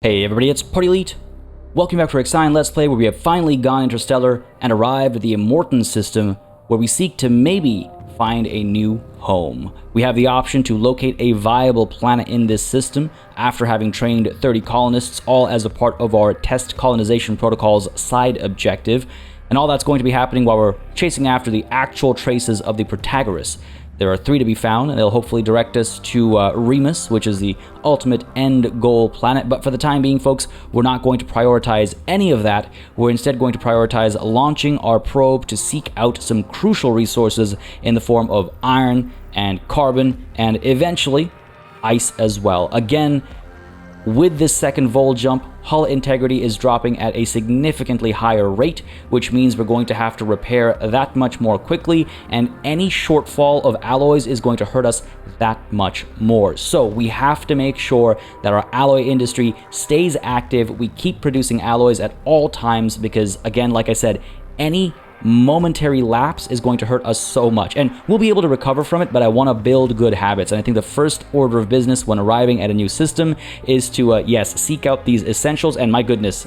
Hey everybody, it's PartyElite. Welcome back for IXION Let's Play, where we have finally gone interstellar and arrived at the Immortan system, where we seek to maybe find a new home. We have the option to locate a viable planet in this system after having trained 30 colonists, all as a part of our test colonization protocol's side objective, and all that's going to be happening while we're chasing after the actual traces of the Protagoras. There are 3 to be found, and they'll hopefully direct us to Remus, which is the ultimate end goal planet. But for the time being, folks, we're not going to prioritize any of that. We're instead going to prioritize launching our probe to seek out some crucial resources in the form of iron and carbon, and eventually ice as well. Again, with this second vol jump, hull integrity is dropping at a significantly higher rate, which means we're going to have to repair that much more quickly, and any shortfall of alloys is going to hurt us that much more. So we have to make sure that our alloy industry stays active. We keep producing alloys at all times because, again, like I said, any momentary lapse is going to hurt us so much, and we'll be able to recover from it, but I want to build good habits. And I think the first order of business when arriving at a new system is to yes, seek out these essentials. And my goodness,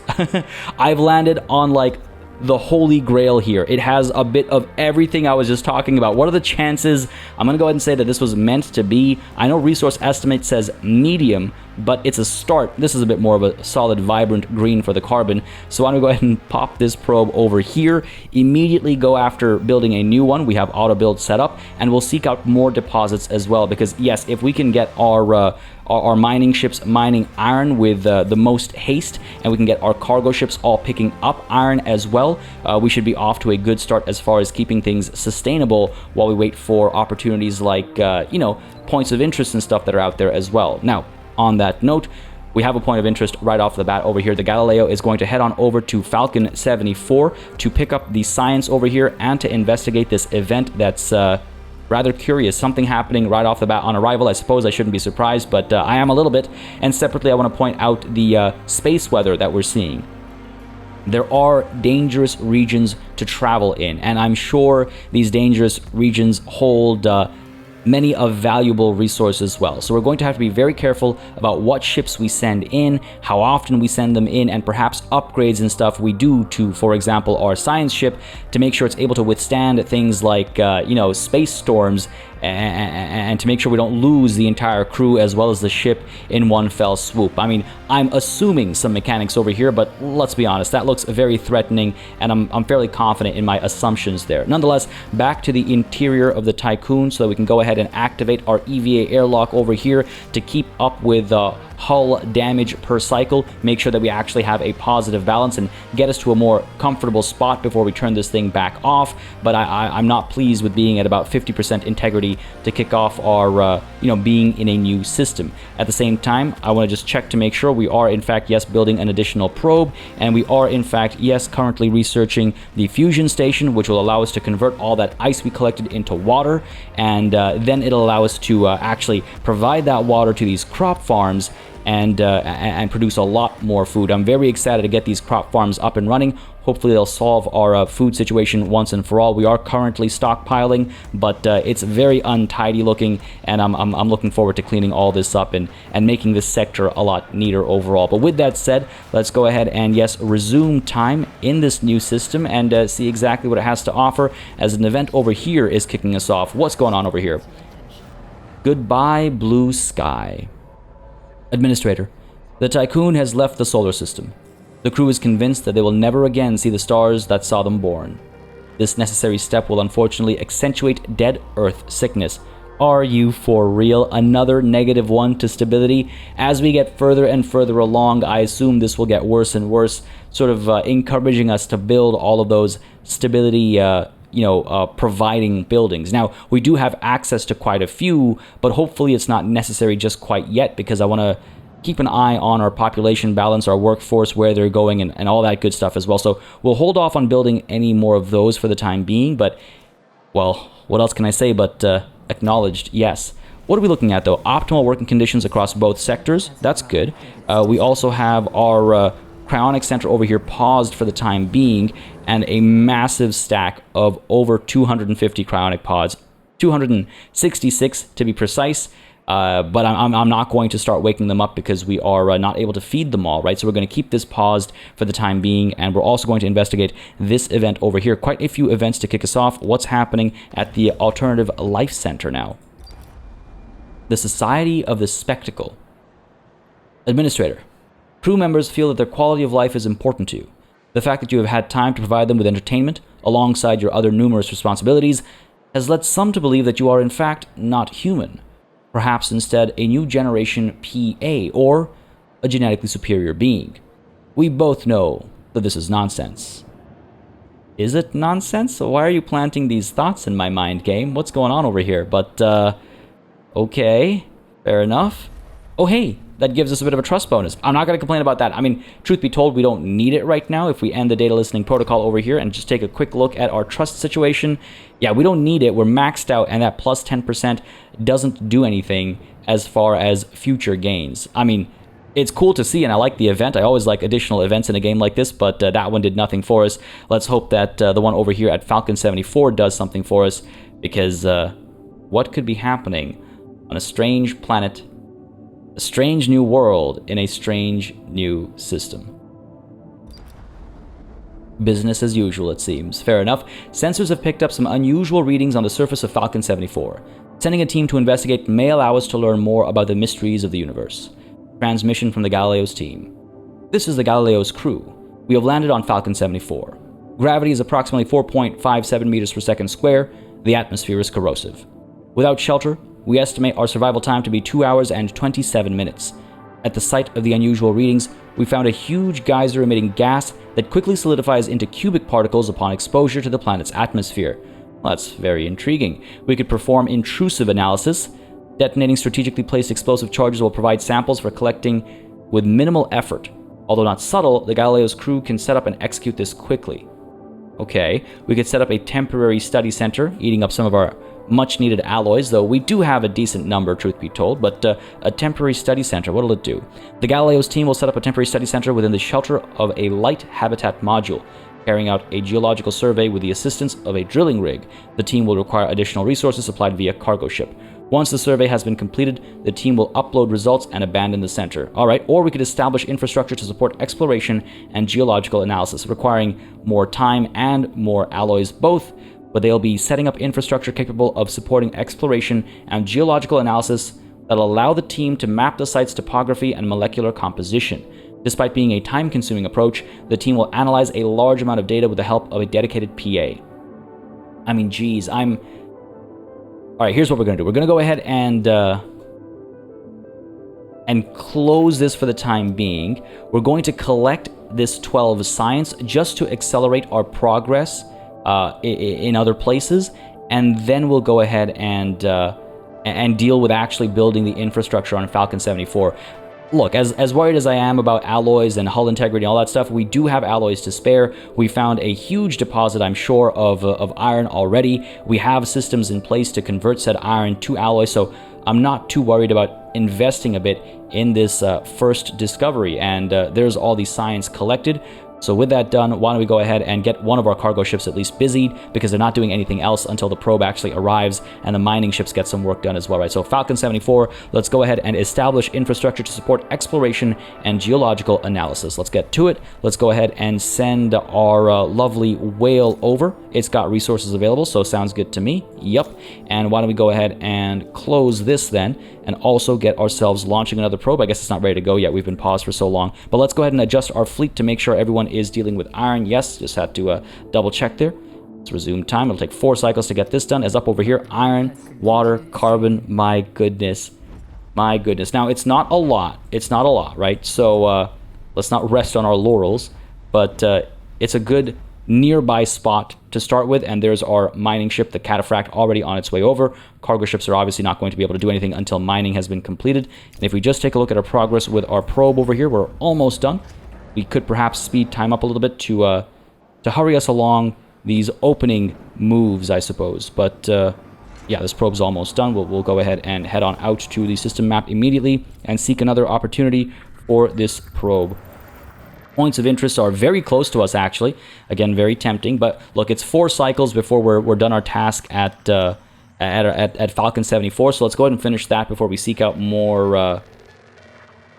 I've landed on like the holy grail here. It has a bit of everything I was just talking about. What are the chances? I'm gonna go ahead and say that this was meant to be. I know resource estimate says medium, but it's a start. This is a bit more of a solid, vibrant green for the carbon. So I'm gonna go ahead and pop this probe over here, immediately go after building a new one. We have auto build set up, and we'll seek out more deposits as well, because yes, if we can get our mining ships mining iron with the most haste, and we can get our cargo ships all picking up iron as well, we should be off to a good start as far as keeping things sustainable while we wait for opportunities like, you know, points of interest and stuff that are out there as well. Now, on that note, we have a point of interest right off the bat over here. The Galileo is going to head on over to Falcon 74 to pick up the science over here and to investigate this event that's rather curious. Something happening right off the bat on arrival. I suppose I shouldn't be surprised, but I am a little bit. And separately, I want to point out the space weather that we're seeing. There are dangerous regions to travel in, and I'm sure these dangerous regions hold many of valuable resources as well. So we're going to have to be very careful about what ships we send in, how often we send them in, and perhaps upgrades and stuff we do to, for example, our science ship to make sure it's able to withstand things like, you know, space storms, and to make sure we don't lose the entire crew as well as the ship in one fell swoop. I mean, I'm assuming some mechanics over here, but let's be honest, that looks very threatening, and I'm fairly confident in my assumptions there. Nonetheless, back to the interior of the Tiqqun so that we can go ahead and activate our EVA airlock over here to keep up with hull damage per cycle, make sure that we actually have a positive balance and get us to a more comfortable spot before we turn this thing back off. But I'm not pleased with being at about 50% integrity to kick off our, you know, being in a new system. At the same time, I want to just check to make sure we are, in fact, yes, building an additional probe, and we are, in fact, yes, currently researching the fusion station, which will allow us to convert all that ice we collected into water, and then it'll allow us to actually provide that water to these crop farms and produce a lot more food. I'm very excited to get these crop farms up and running. Hopefully they'll solve our food situation once and for all. We are currently stockpiling, but it's very untidy looking, and I'm looking forward to cleaning all this up and making this sector a lot neater overall. But with that said, let's go ahead and yes, resume time in this new system and see exactly what it has to offer as an event over here is kicking us off. What's going on over here? Goodbye, blue sky. Administrator, the Tiqqun has left the solar system. The crew is convinced that they will never again see the stars that saw them born. This necessary step will unfortunately accentuate dead Earth sickness. Are you for real? Another -1 to stability? As we get further and further along, I assume this will get worse and worse, sort of encouraging us to build all of those stability providing buildings. Now, we do have access to quite a few, but hopefully it's not necessary just quite yet, because I want to keep an eye on our population balance, our workforce, where they're going, and all that good stuff as well. So we'll hold off on building any more of those for the time being, but, well, what else can I say but acknowledged, yes. What are we looking at, though? Optimal working conditions across both sectors. That's good. We also have our cryonic center over here paused for the time being, and a massive stack of over 250 cryonic pods, 266 to be precise. But I'm not going to start waking them up because we are not able to feed them all, right? So we're going to keep this paused for the time being, and we're also going to investigate this event over here. Quite a few events to kick us off. What's happening at the Alternative Life Center now? The Society of the Spectacle. Administrator. Crew members feel that their quality of life is important to you. The fact that you have had time to provide them with entertainment, alongside your other numerous responsibilities, has led some to believe that you are in fact not human. Perhaps instead a new generation PA, or a genetically superior being. We both know that this is nonsense. Is it nonsense? Why are you planting these thoughts in my mind, game? What's going on over here? But, okay, fair enough. Oh, hey, that gives us a bit of a trust bonus. I'm not going to complain about that. I mean, truth be told, we don't need it right now. If we end the data listening protocol over here and just take a quick look at our trust situation, yeah, we don't need it. We're maxed out, and that plus 10% doesn't do anything as far as future gains. I mean, it's cool to see, and I like the event. I always like additional events in a game like this, but that one did nothing for us. Let's hope that the one over here at Falcon 74 does something for us, because what could be happening on a strange planet, a strange new world in a strange new system? Business as usual, it seems. Fair enough. Sensors have picked up some unusual readings on the surface of Falcon 74. Sending a team to investigate may allow us to learn more about the mysteries of the universe. Transmission from the Galileo's team. This is the Galileo's crew. We have landed on Falcon 74. Gravity is approximately 4.57 meters per second square. The atmosphere is corrosive. Without shelter, we estimate our survival time to be 2 hours and 27 minutes. At the site of the unusual readings, we found a huge geyser emitting gas that quickly solidifies into cubic particles upon exposure to the planet's atmosphere. Well, that's very intriguing. We could perform intrusive analysis. Detonating strategically placed explosive charges will provide samples for collecting with minimal effort. Although not subtle, the Galileo's crew can set up and execute this quickly. Okay, we could set up a temporary study center, eating up some of our much-needed alloys, though we do have a decent number, truth be told, but a temporary study center, what'll it do? The Galileo's team will set up a temporary study center within the shelter of a light habitat module, carrying out a geological survey with the assistance of a drilling rig. The team will require additional resources supplied via cargo ship. Once the survey has been completed, the team will upload results and abandon the center. Alright, or we could establish infrastructure to support exploration and geological analysis, requiring more time and more alloys both, but they'll be setting up infrastructure capable of supporting exploration and geological analysis that'll allow the team to map the site's topography and molecular composition. Despite being a time-consuming approach, the team will analyze a large amount of data with the help of a dedicated PA. I mean, geez, Alright, here's what we're going to do. We're going to go ahead and close this for the time being. We're going to collect this 12 science just to accelerate our progress in other places, and then we'll go ahead and deal with actually building the infrastructure on Falcon 74. Look, as worried as I am about alloys and hull integrity and all that stuff, we do have alloys to spare. We found a huge deposit, I'm sure, of iron already. We have systems in place to convert said iron to alloy, so I'm not too worried about investing a bit in this first discovery. And there's all the science collected. So with that done, why don't we go ahead and get one of our cargo ships at least busied, because they're not doing anything else until the probe actually arrives and the mining ships get some work done as well, right? So Falcon 74, let's go ahead and establish infrastructure to support exploration and geological analysis. Let's get to it. Let's go ahead and send our lovely whale over. It's got resources available, so sounds good to me. Yep. And why don't we go ahead and close this then, and also get ourselves launching another probe. I guess it's not ready to go yet. We've been paused for so long. But let's go ahead and adjust our fleet to make sure everyone is dealing with iron. Yes, just had to double check there. Let's resume time. It'll take 4 cycles to get this done. As up over here, iron, water, carbon. My goodness. My goodness. Now, it's not a lot. It's not a lot, right? So let's not rest on our laurels. But it's a good nearby spot to start with, and there's our mining ship, the Cataphract, already on its way over. Cargo ships are obviously not going to be able to do anything until mining has been completed. And if we just take a look at our progress with our probe over here, we're almost done. We could perhaps speed time up a little bit to hurry us along these opening moves, I suppose. But yeah, this probe's almost done. We'll go ahead and head on out to the system map immediately and seek another opportunity for this probe. Points of interest are very close to us, actually. Again, very tempting. But look, it's 4 cycles before we're done our task at at Falcon 74. So let's go ahead and finish that before we seek out more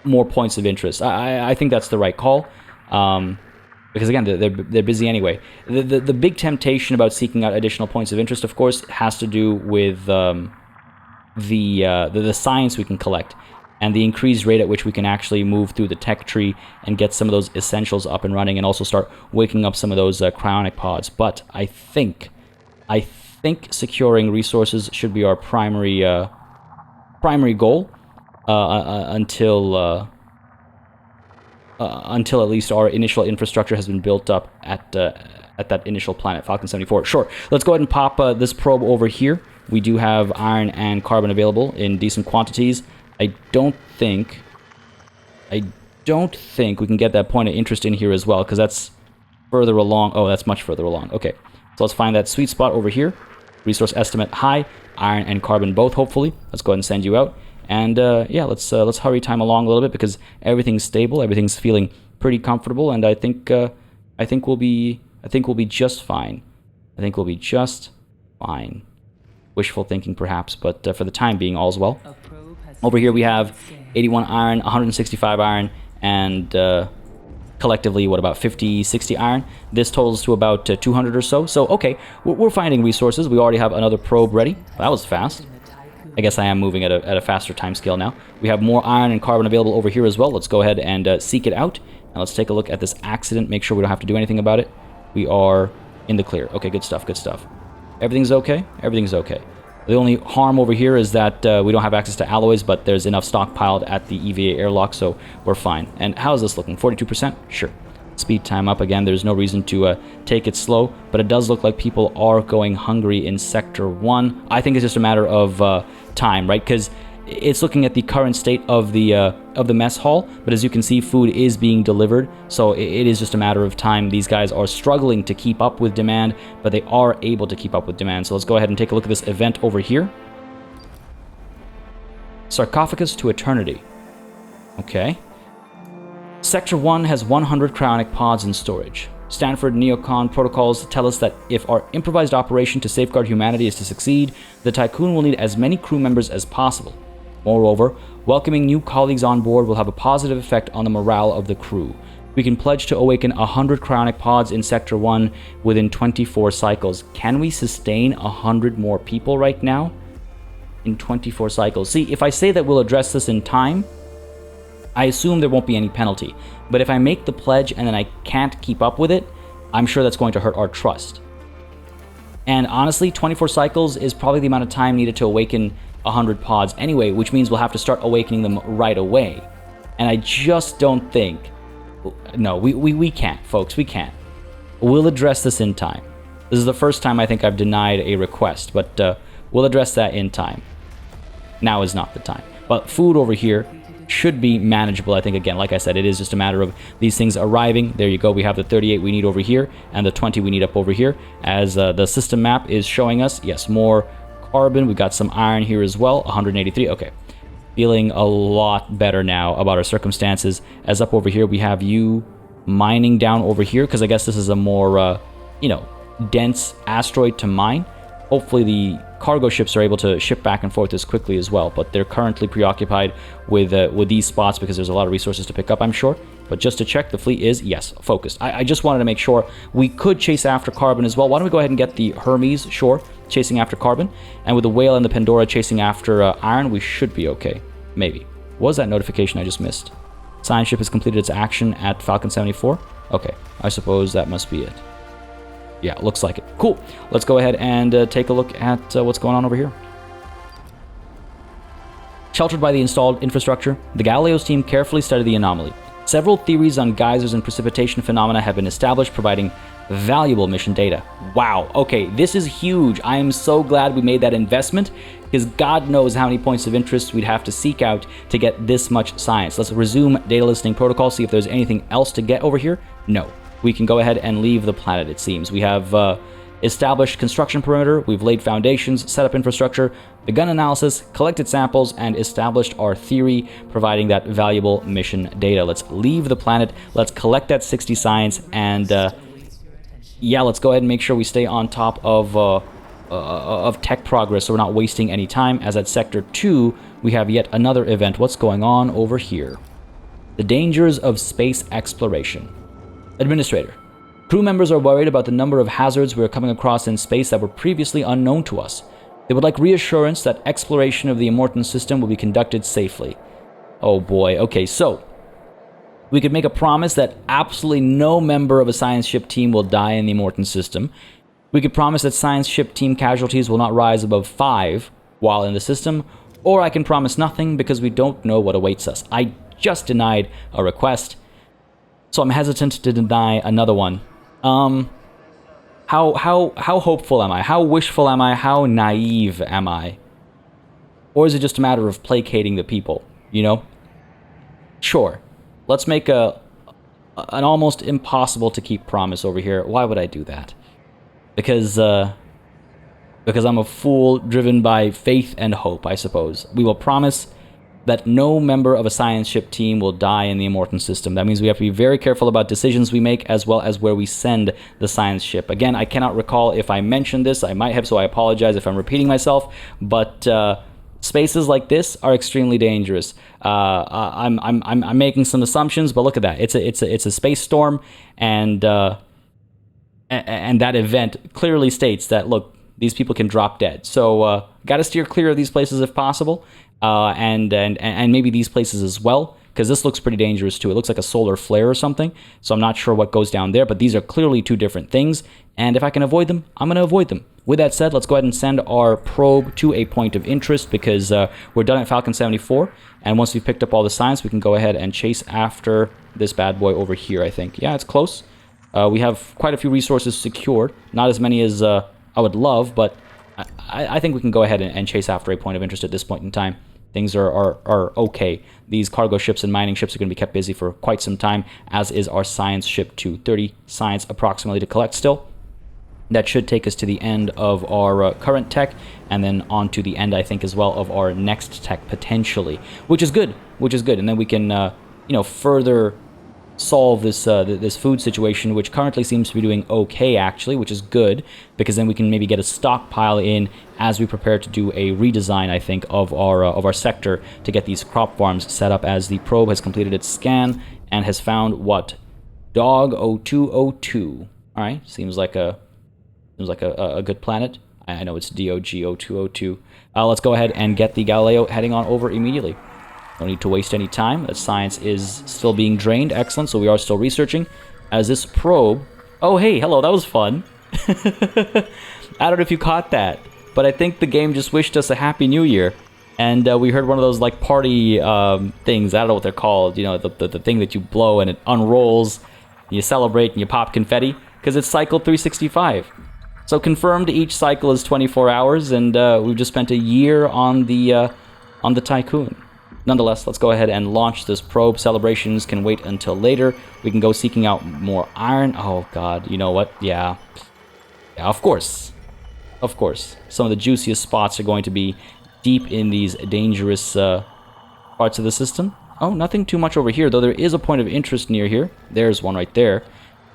points of interest. I think that's the right call. Because again, they're busy anyway. The big temptation about seeking out additional points of interest, of course, has to do with the science we can collect and the increased rate at which we can actually move through the tech tree and get some of those essentials up and running, and also start waking up some of those cryonic pods. But I think securing resources should be our primary goal until at least our initial infrastructure has been built up at that initial planet, Falcon 74. Sure, let's go ahead and pop this probe over here. We do have iron and carbon available in decent quantities. I don't think we can get that point of interest in here as well, because that's further along. Oh, that's much further along. Okay, so let's find that sweet spot over here. Resource estimate high, iron and carbon both, hopefully. Let's go ahead and send you out. And yeah, let's hurry time along a little bit, because everything's stable, everything's feeling pretty comfortable, and I think we'll be just fine. I think we'll be just fine. Wishful thinking, perhaps, but for the time being, all's well. Over here we have 81 iron, 165 iron, and collectively, what, about 50, 60 iron? This totals to about 200 or so. So, okay, we're finding resources. We already have another probe ready. That was fast. I guess I am moving at a faster time scale now. We have more iron and carbon available over here as well. Let's go ahead and seek it out. Now let's take a look at this accident, make sure we don't have to do anything about it. We are in the clear. Okay, good stuff, good stuff. Everything's okay? Everything's okay. The only harm over here is that we don't have access to alloys, but there's enough stockpiled at the EVA airlock, so we're fine. And how's this looking? 42%? Sure. Speed time up again. There's no reason to take it slow, but it does look like people are going hungry in Sector 1. I think it's just a matter of time, right? Because it's looking at the current state of the mess hall, but as you can see, food is being delivered, so it is just a matter of time. These guys are struggling to keep up with demand, but they are able to keep up with demand. So let's go ahead and take a look at this event over here. Sarcophagus to Eternity. Okay. Sector 1 has 100 cryonic pods in storage. Stanford Neocon protocols tell us that if our improvised operation to safeguard humanity is to succeed, the Tiqqun will need as many crew members as possible. Moreover, welcoming new colleagues on board will have a positive effect on the morale of the crew. We can pledge to awaken 100 cryonic pods in Sector 1 within 24 cycles. Can we sustain 100 more people right now? In 24 cycles. See, if I say that we'll address this in time, I assume there won't be any penalty. But if I make the pledge and then I can't keep up with it, I'm sure that's going to hurt our trust. And honestly, 24 cycles is probably the amount of time needed to awaken 100 pods anyway, which means we'll have to start awakening them right away. And I just don't think... No, we can't, folks. We can't. We'll address this in time. This is the first time I think I've denied a request, but we'll address that in time. Now is not the time. But food over here should be manageable. I think, again, like I said, it is just a matter of these things arriving. There you go. We have the 38 we need over here and the 20 we need up over here. As the system map is showing us, yes, more carbon. We've got some iron here as well, 183. Okay. Feeling a lot better now about our circumstances. As up over here, we have you mining down over here, because I guess this is a more, dense asteroid to mine. Hopefully the cargo ships are able to ship back and forth as quickly as well, but they're currently preoccupied with these spots because there's a lot of resources to pick up, I'm sure. But just to check, the fleet is, yes, focused. I just wanted to make sure we could chase after carbon as well. Why don't we go ahead and get the Hermes, sure, chasing after carbon, and with the Whale and the Pandora chasing after iron, we should be okay. Maybe. What was that notification I just missed? Science ship has completed its action at Falcon 74? Okay, I suppose that must be it. Yeah, looks like it. Cool. Let's go ahead and take a look at what's going on over here. Sheltered by the installed infrastructure, the Galileo's team carefully studied the anomaly. Several theories on geysers and precipitation phenomena have been established, providing valuable mission data. Wow. Okay, this is huge. I am so glad we made that investment, because God knows how many points of interest we'd have to seek out to get this much science. Let's resume data listening protocol, see if there's anything else to get over here. No. We can go ahead and leave the planet, it seems. We have established construction perimeter, we've laid foundations, set up infrastructure, begun analysis, collected samples, and established our theory, providing that valuable mission data. Let's leave the planet, let's collect that 60 science, and yeah, let's go ahead and make sure we stay on top of of tech progress, so we're not wasting any time. As at Sector 2, we have yet another event. What's going on over here? The dangers of space exploration. Administrator. Crew members are worried about the number of hazards we are coming across in space that were previously unknown to us. They would like reassurance that exploration of the Immortan system will be conducted safely. Oh boy, okay, so we could make a promise that absolutely no member of a science ship team will die in the Immortan system. We could promise that science ship team casualties will not rise above 5 while in the system, or I can promise nothing because we don't know what awaits us. I just denied a request, so I'm hesitant to deny another one. How hopeful am I? How wishful am I? How naive am I? Or is it just a matter of placating the people, you know? Sure. Let's make an almost impossible to keep promise over here. Why would I do that? Because I'm a fool driven by faith and hope, I suppose. We will promise that no member of a science ship team will die in the Immortan system. That means we have to be very careful about decisions we make, as well as where we send the science ship. Again, I cannot recall if I mentioned this. I might have, so I apologize if I'm repeating myself. But spaces like this are extremely dangerous. I'm making some assumptions, but look at that. It's a space storm, and that event clearly states that, look, these people can drop dead. So got to steer clear of these places if possible. And maybe these places as well, because this looks pretty dangerous too. It looks like a solar flare or something, so I'm not sure what goes down there, but these are clearly two different things, and if I can avoid them, I'm going to avoid them. With that said, let's go ahead and send our probe to a point of interest, because we're done at Falcon 74, and once we've picked up all the science, we can go ahead and chase after this bad boy over here, I think. Yeah, it's close. We have quite a few resources secured, not as many as I would love, but I think we can go ahead and chase after a point of interest at this point in time. Things are okay. These cargo ships and mining ships are going to be kept busy for quite some time, as is our science ship too. 30 science approximately to collect still. That should take us to the end of our current tech, and then on to the end, I think, as well, of our next tech potentially, which is good. And then we can, further solve this this food situation, which currently seems to be doing okay, actually, which is good, because then we can maybe get a stockpile in as we prepare to do a redesign, I think, of our sector to get these crop farms set up, as the probe has completed its scan and has found what? Dog 0202. All right, seems like a good planet. I know it's DOG 0202. Let's go ahead and get the Galileo heading on over immediately. Don't need to waste any time. The science is still being drained. Excellent. So we are still researching. As this probe... Oh, hey, hello. That was fun. I don't know if you caught that, but I think the game just wished us a Happy New Year. And we heard one of those, like, party things. I don't know what they're called. You know, the thing that you blow and it unrolls. And you celebrate and you pop confetti. Because it's cycle 365. So confirmed each cycle is 24 hours. And we've just spent a year on the Tiqqun. Nonetheless, let's go ahead and launch this probe. Celebrations can wait until later. We can go seeking out more iron. Oh, God. You know what? Yeah. Yeah, of course. Of course. Some of the juiciest spots are going to be deep in these dangerous parts of the system. Oh, nothing too much over here, though there is a point of interest near here. There's one right there.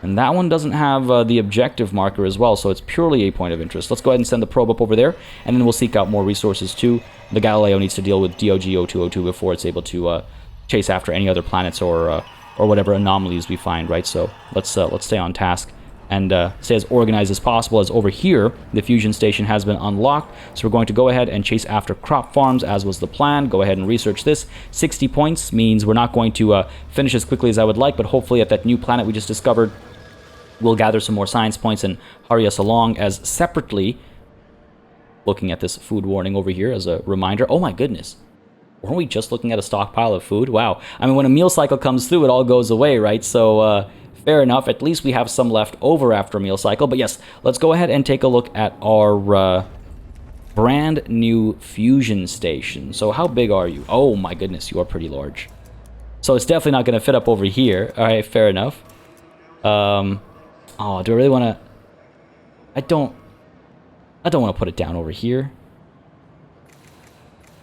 And that one doesn't have the objective marker as well, so it's purely a point of interest. Let's go ahead and send the probe up over there, and then we'll seek out more resources too. The Galileo needs to deal with DOG 0202 before it's able to chase after any other planets or whatever anomalies we find, right? So let's stay on task and stay as organized as possible. As over here, the fusion station has been unlocked, so we're going to go ahead and chase after crop farms, as was the plan. Go ahead and research this. 60 points means we're not going to finish as quickly as I would like, but hopefully at that new planet we just discovered, we'll gather some more science points and hurry us along. As separately, looking at this food warning over here as a reminder. Oh my goodness. Weren't we just looking at a stockpile of food? Wow. I mean, when a meal cycle comes through, it all goes away, right? So, fair enough. At least we have some left over after a meal cycle. But yes, let's go ahead and take a look at our brand new fusion station. So how big are you? Oh my goodness, you are pretty large. So it's definitely not going to fit up over here. All right, fair enough. Oh, do I really want to... I don't want to put it down over here.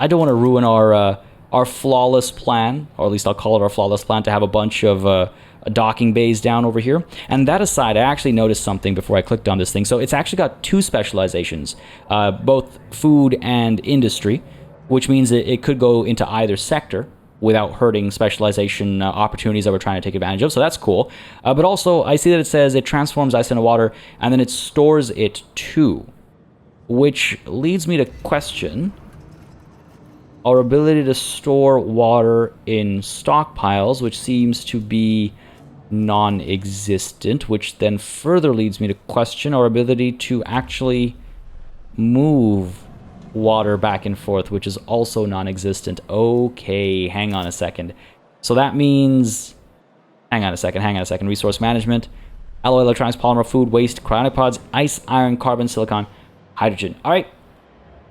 I don't want to ruin our flawless plan, or at least I'll call it our flawless plan, to have a bunch of docking bays down over here. And that aside, I actually noticed something before I clicked on this thing. So it's actually got two specializations, both food and industry, which means that it could go into either sector without hurting specialization opportunities that we're trying to take advantage of. So that's cool. But also, I see that it says it transforms ice into water, and then it stores it too, which leads me to question our ability to store water in stockpiles, which seems to be non-existent, which then further leads me to question our ability to actually move water back and forth, which is also non-existent. Okay, hang on a second. So that means... Hang on a second. Resource management, alloy, electronics, polymer, food, waste, cryonic pods, ice, iron, carbon, silicon, hydrogen. All right.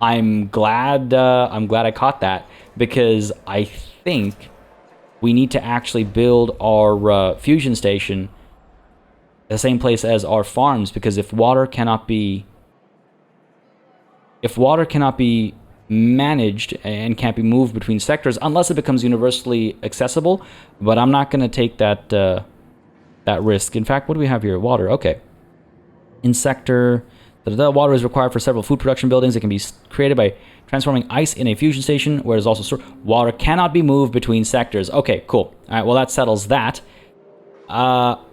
I'm glad I caught that, because I think we need to actually build our fusion station the same place as our farms, because if water cannot be managed and can't be moved between sectors unless it becomes universally accessible, but I'm not going to take that that risk. In fact, what do we have here? Water. Okay. In sector, water is required for several food production buildings. It can be created by transforming ice in a fusion station, where it's also stored. Water cannot be moved between sectors. Okay, cool. All right, well, that settles that.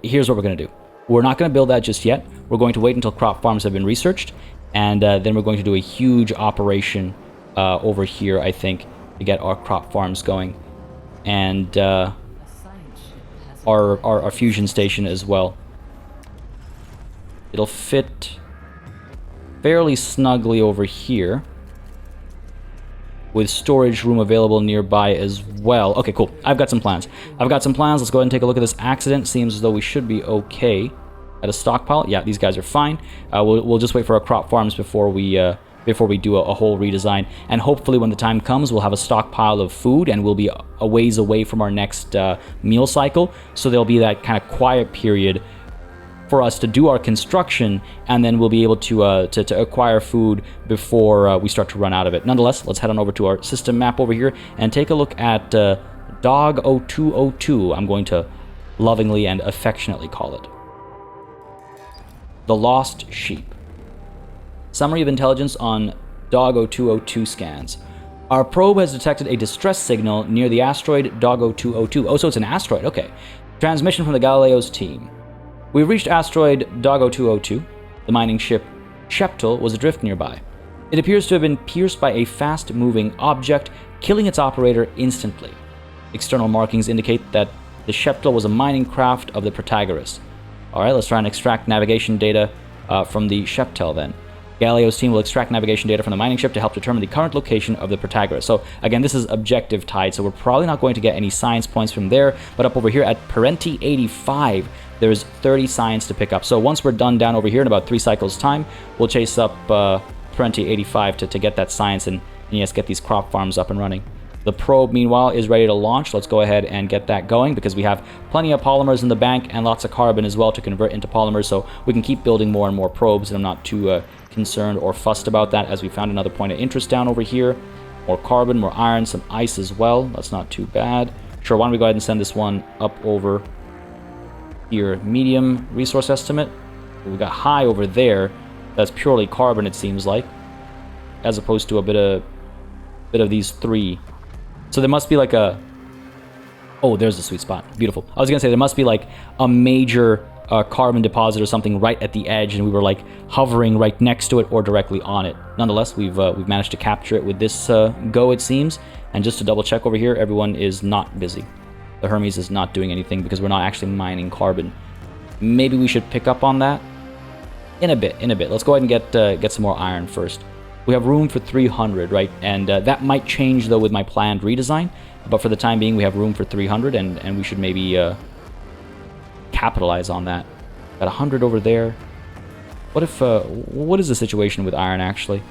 Here's what we're going to do. We're not going to build that just yet. We're going to wait until crop farms have been researched, and then we're going to do a huge operation over here, I think, to get our crop farms going, and our fusion station as well. It'll fit fairly snugly over here, with storage room available nearby as well. Okay, cool. I've got some plans. Let's go ahead and take a look at this accident. Seems as though we should be okay at a stockpile. Yeah, these guys are fine. We'll just wait for our crop farms before we do a whole redesign, and hopefully when the time comes, we'll have a stockpile of food, and we'll be a ways away from our next meal cycle. So there'll be that kind of quiet period for us to do our construction, and then we'll be able to acquire food before we start to run out of it. Nonetheless, let's head on over to our system map over here and take a look at Dog 0202. I'm going to lovingly and affectionately call it the Lost Sheep. Summary of intelligence on Dog 0202 scans. Our probe has detected a distress signal near the asteroid Dog 0202. Oh, so it's an asteroid. Okay. Transmission from the Galileo's team. We've reached asteroid Dog 0202. The mining ship Sheptel was adrift nearby. It appears to have been pierced by a fast-moving object, killing its operator instantly. External markings indicate that the Sheptel was a mining craft of the Protagoras. Alright, let's try and extract navigation data from the Sheptel then. Galileo's team will extract navigation data from the mining ship to help determine the current location of the Protagoras. So again, this is objective tied, so we're probably not going to get any science points from there, but up over here at Parenti85, there's 30 science to pick up. So once we're done down over here in about 3 cycles time, we'll chase up Parenti85 to get that science and yes, get these crop farms up and running. The probe, meanwhile, is ready to launch. Let's go ahead and get that going, because we have plenty of polymers in the bank and lots of carbon as well to convert into polymers, so we can keep building more and more probes, and I'm not too concerned or fussed about that, as we found another point of interest down over here. More carbon, more iron, some ice as well. That's not too bad. Sure, why don't we go ahead and send this one up over here. Medium resource estimate. We got high over there. That's purely carbon, it seems like, as opposed to a bit of these 3. So there must be like a... Oh, there's the sweet spot. Beautiful. I was going to say there must be like a major carbon deposit or something right at the edge, and we were like hovering right next to it or directly on it. Nonetheless, we've managed to capture it with this go, it seems. And just to double check over here, everyone is not busy. The Hermes is not doing anything because we're not actually mining carbon. Maybe we should pick up on that in a bit. Let's go ahead and get some more iron first. We have room for 300, right? And that might change, though, with my planned redesign. But for the time being, we have room for 300, and we should maybe capitalize on that. Got 100 over there. What if... what is the situation with iron, actually?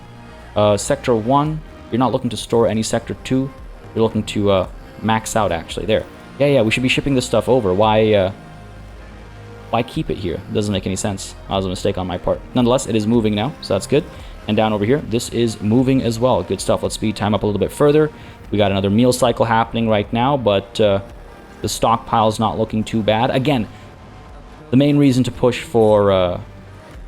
Sector 1, you're not looking to store any Sector 2. You're looking to max out, actually. There. Yeah, we should be shipping this stuff over. Why keep it here? It doesn't make any sense. That was a mistake on my part. Nonetheless, it is moving now, so that's good. And down over here, this is moving as well. Good stuff. Let's speed time up a little bit further. We got another meal cycle happening right now, but The stockpile's not looking too bad. Again, the main reason to push for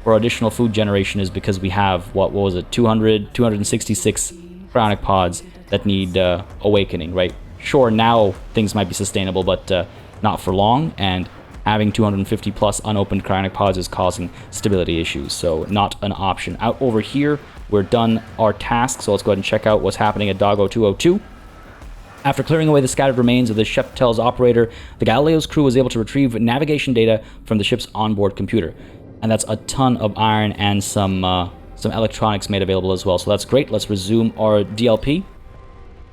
additional food generation is because we have, what was it, 266 cryonic pods that need awakening, right? Sure, now things might be sustainable, but not for long, and having 250 plus unopened cryonic pods is causing stability issues, so not an option. Out over here, we're done our task, so let's go ahead and check out what's happening at Doggo 202. After clearing away the scattered remains of the Sheptel's operator, the Galileo's crew was able to retrieve navigation data from the ship's onboard computer. And that's a ton of iron and some electronics made available as well. So that's great. Let's resume our DLP.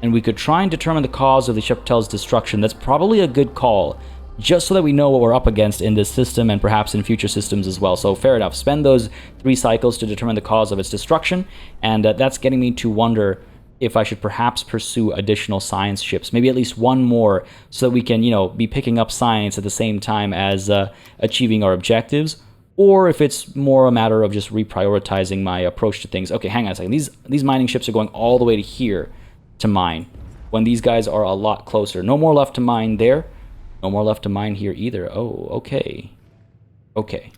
And we could try and determine the cause of the Sheptel's destruction. That's probably a good call, just so that we know what we're up against in this system and perhaps in future systems as well. So fair enough. Spend those 3 cycles to determine the cause of its destruction. And that's getting me to wonder if I should perhaps pursue additional science ships, maybe at least one more, so that we can, be picking up science at the same time as achieving our objectives, or if it's more a matter of just reprioritizing my approach to things. Okay, hang on a second. These mining ships are going all the way to here to mine, when these guys are a lot closer. No more left to mine there. No more left to mine here either. Oh, okay. Okay.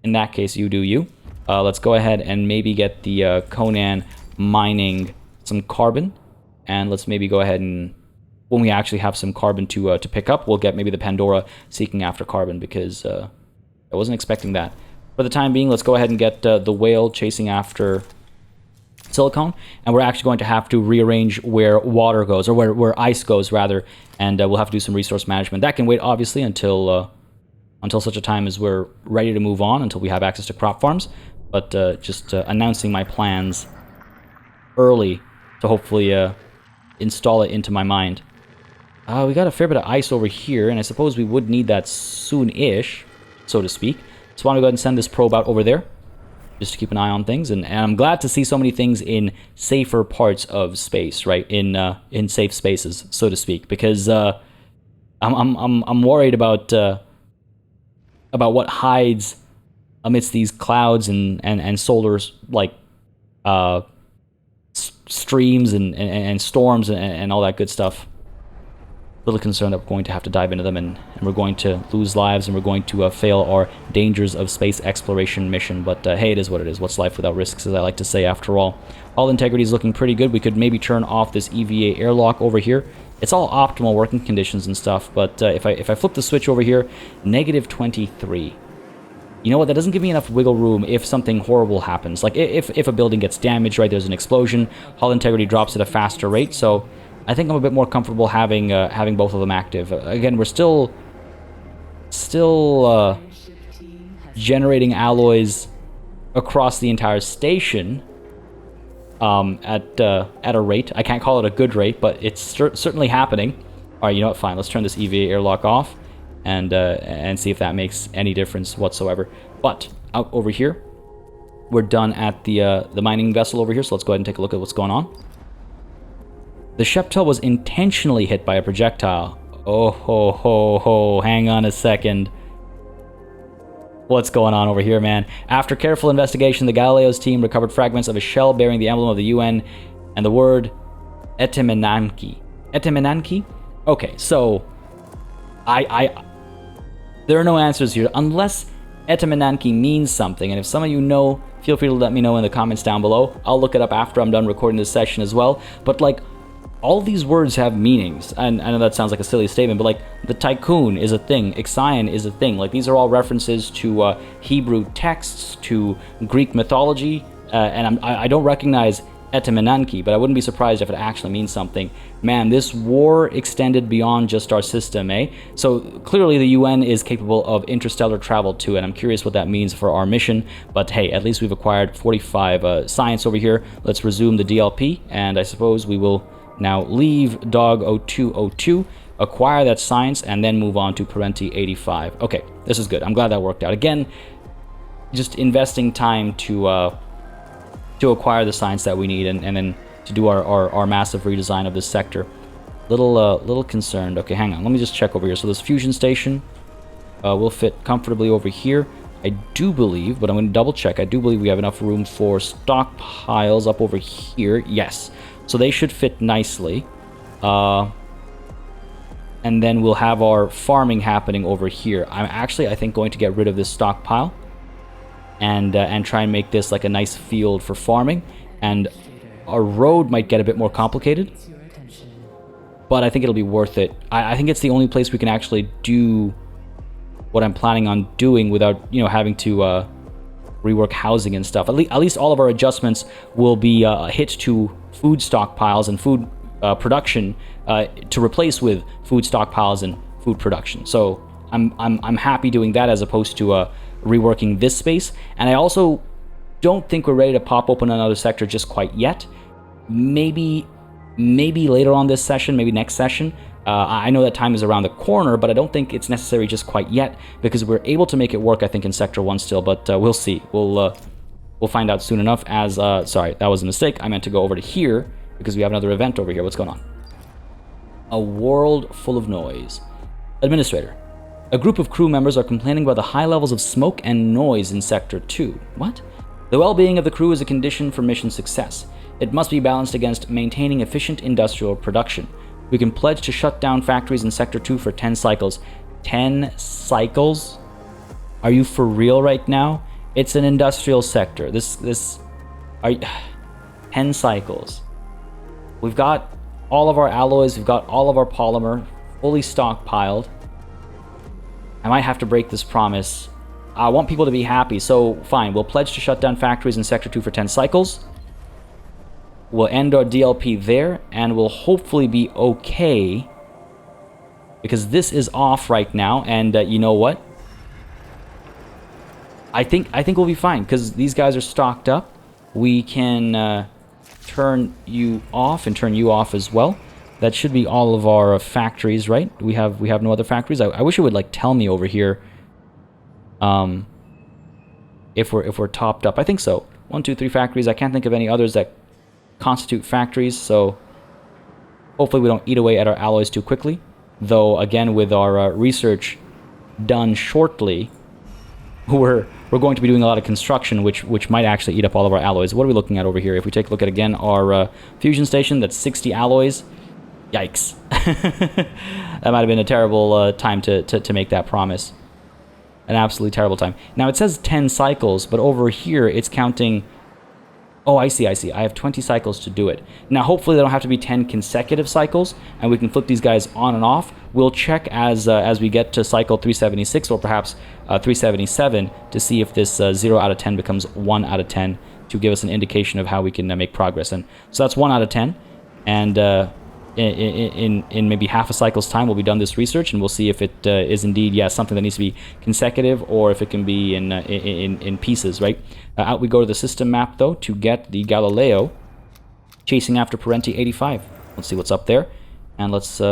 In that case, you do you. Let's go ahead and maybe get the Conan mining some carbon, and let's maybe go ahead and, when we actually have some carbon to pick up, we'll get maybe the Pandora seeking after carbon, because I wasn't expecting that. For the time being, let's go ahead and get the whale chasing after silicone, and we're actually going to have to rearrange where water goes, or where ice goes rather, and we'll have to do some resource management. That can wait obviously until such a time as we're ready to move on, until we have access to crop farms, but just announcing my plans early to hopefully install it into my mind. We got a fair bit of ice over here, and I suppose we would need that soon-ish, so to speak. So why don't we go ahead and send this probe out over there, just to keep an eye on things. And I'm glad to see so many things in safer parts of space, right? In safe spaces, so to speak, because I'm worried about what hides amidst these clouds and solar streams and storms and all that good stuff. A little concerned that we're going to have to dive into them, and we're going to lose lives, and we're going to fail our dangers of space exploration mission. But hey, it is what it is. What's life without risks, as I like to say, after all. All integrity is looking pretty good. We could maybe turn off this EVA airlock over here. It's all optimal working conditions and stuff, but if I flip the switch over here, -23. You know what, that doesn't give me enough wiggle room if something horrible happens. Like, if a building gets damaged, right, there's an explosion, hull integrity drops at a faster rate, so I think I'm a bit more comfortable having both of them active. Again, we're still generating alloys across the entire station at a rate. I can't call it a good rate, but it's certainly happening. All right, you know what, fine, let's turn this EVA airlock off and see if that makes any difference whatsoever. But out over here, we're done at the mining vessel over here, so let's go ahead and take a look at what's going on. The Sheptel was intentionally hit by a projectile. Oh ho ho ho, hang on a second. What's going on over here, man? After careful investigation, the Galileo's team recovered fragments of a shell bearing the emblem of the UN and the word Etemenanki. Etemenanki? Okay, so there are no answers here unless Etemenanki means something, and if some of you know, feel free to let me know in the comments down below. I'll look it up after I'm done recording this session as well. But like, all these words have meanings, and I know that sounds like a silly statement, but like, the Tiqqun is a thing, IXION is a thing. Like, these are all references to Hebrew texts, to Greek mythology, and I don't recognize Etemenanki, but I wouldn't be surprised if it actually means something. Man, this war extended beyond just our system, eh? So clearly the UN is capable of interstellar travel too, and I'm curious what that means for our mission. But hey, at least we've acquired 45 science over here. Let's resume the DLP, and I suppose we will now leave Dog 0202, acquire that science, and then move on to Parenti 85. Okay, this is good. I'm glad that worked out. Again, just investing time to acquire the science that we need, and then to do our massive redesign of this sector. Little concerned. Okay, hang on. Let me just check over here. So this fusion station will fit comfortably over here. I do believe, but I'm going to double check. I do believe we have enough room for stockpiles up over here. Yes. So they should fit nicely. and then we'll have our farming happening over here. I'm actually, I think, going to get rid of this stockpile and try and make this like a nice field for farming. And our road might get a bit more complicated, but I think it'll be worth it. I think it's the only place we can actually do what I'm planning on doing without, you know, having to rework housing and stuff. At least all of our adjustments will be hit to food stockpiles and food production to replace with food stockpiles and food production. So I'm happy doing that as opposed to reworking this space. And I also don't think we're ready to pop open another sector just quite yet. Maybe later on this session, maybe next session. I know that time is around the corner, but I don't think it's necessary just quite yet because we're able to make it work, I think, in Sector 1 still, but we'll see. We'll find out soon enough as... sorry, that was a mistake. I meant to go over to here because we have another event over here. What's going on? A world full of noise. Administrator. A group of crew members are complaining about the high levels of smoke and noise in Sector 2. What? The well-being of the crew is a condition for mission success. It must be balanced against maintaining efficient industrial production. We can pledge to shut down factories in Sector 2 for 10 cycles. 10 cycles? Are you for real right now? It's an industrial sector. 10 cycles. We've got all of our alloys, we've got all of our polymer fully stockpiled. I might have to break this promise. I want people to be happy, so fine. We'll pledge to shut down factories in Sector 2 for 10 cycles. We'll end our DLP there, and we'll hopefully be okay, because this is off right now, and you know what? I think we'll be fine, because these guys are stocked up. We can turn you off, and turn you off as well. That should be all of our factories, right? We have no other factories. I wish it would like tell me over here if we're topped up. I think so. 1, 2, 3 factories. I can't think of any others that constitute factories, so hopefully we don't eat away at our alloys too quickly. Though again, with our research done shortly, we're going to be doing a lot of construction, which might actually eat up all of our alloys. What are we looking at over here? If we take a look at again our fusion station, that's 60 alloys. Yikes! That might have been a terrible time to make that promise. An absolutely terrible time. Now it says 10 cycles, but over here it's counting. Oh, I see. I have 20 cycles to do it. Now, hopefully they don't have to be 10 consecutive cycles, and we can flip these guys on and off. We'll check as we get to cycle 376 or perhaps 377 to see if this 0 out of 10 becomes 1 out of 10 to give us an indication of how we can make progress. And so that's 1 out of 10, and in maybe half a cycle's time we'll be done this research, and we'll see if it is indeed something that needs to be consecutive or if it can be in pieces, right? Out we go to the system map though to get the Galileo chasing after Parenti 85. Let's see what's up there, and let's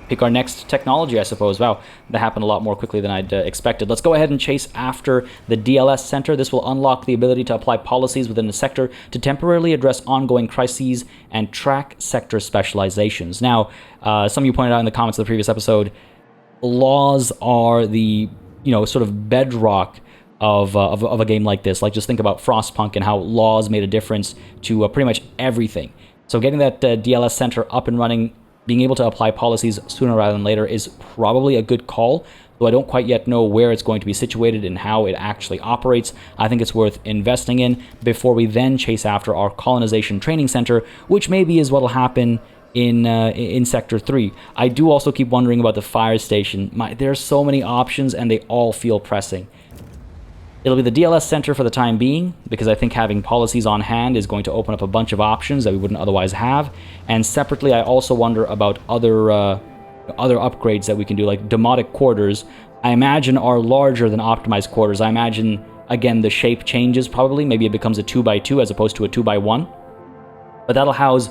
pick our next technology, I suppose. Wow, that happened a lot more quickly than I'd expected. Let's go ahead and chase after the DLS Center. This will unlock the ability to apply policies within the sector to temporarily address ongoing crises and track sector specializations. Now, some of you pointed out in the comments of the previous episode, laws are the, sort of bedrock of a game like this. Like, just think about Frostpunk and how laws made a difference to pretty much everything. So getting that DLS Center up and running, being able to apply policies sooner rather than later is probably a good call, though I don't quite yet know where it's going to be situated and how it actually operates. I think it's worth investing in before we then chase after our colonization training center, which maybe is what will happen in Sector 3. I do also keep wondering about the fire station. There's so many options and they all feel pressing. It'll be the DLS Center for the time being, because I think having policies on hand is going to open up a bunch of options that we wouldn't otherwise have. And separately, I also wonder about other upgrades that we can do, like demotic quarters. I imagine are larger than optimized quarters. I imagine, again, the shape changes probably. Maybe it becomes a 2x2 as opposed to a 2x1. But that'll house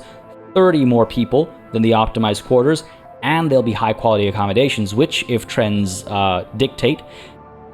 30 more people than the optimized quarters, and they'll be high-quality accommodations, which, if trends dictate,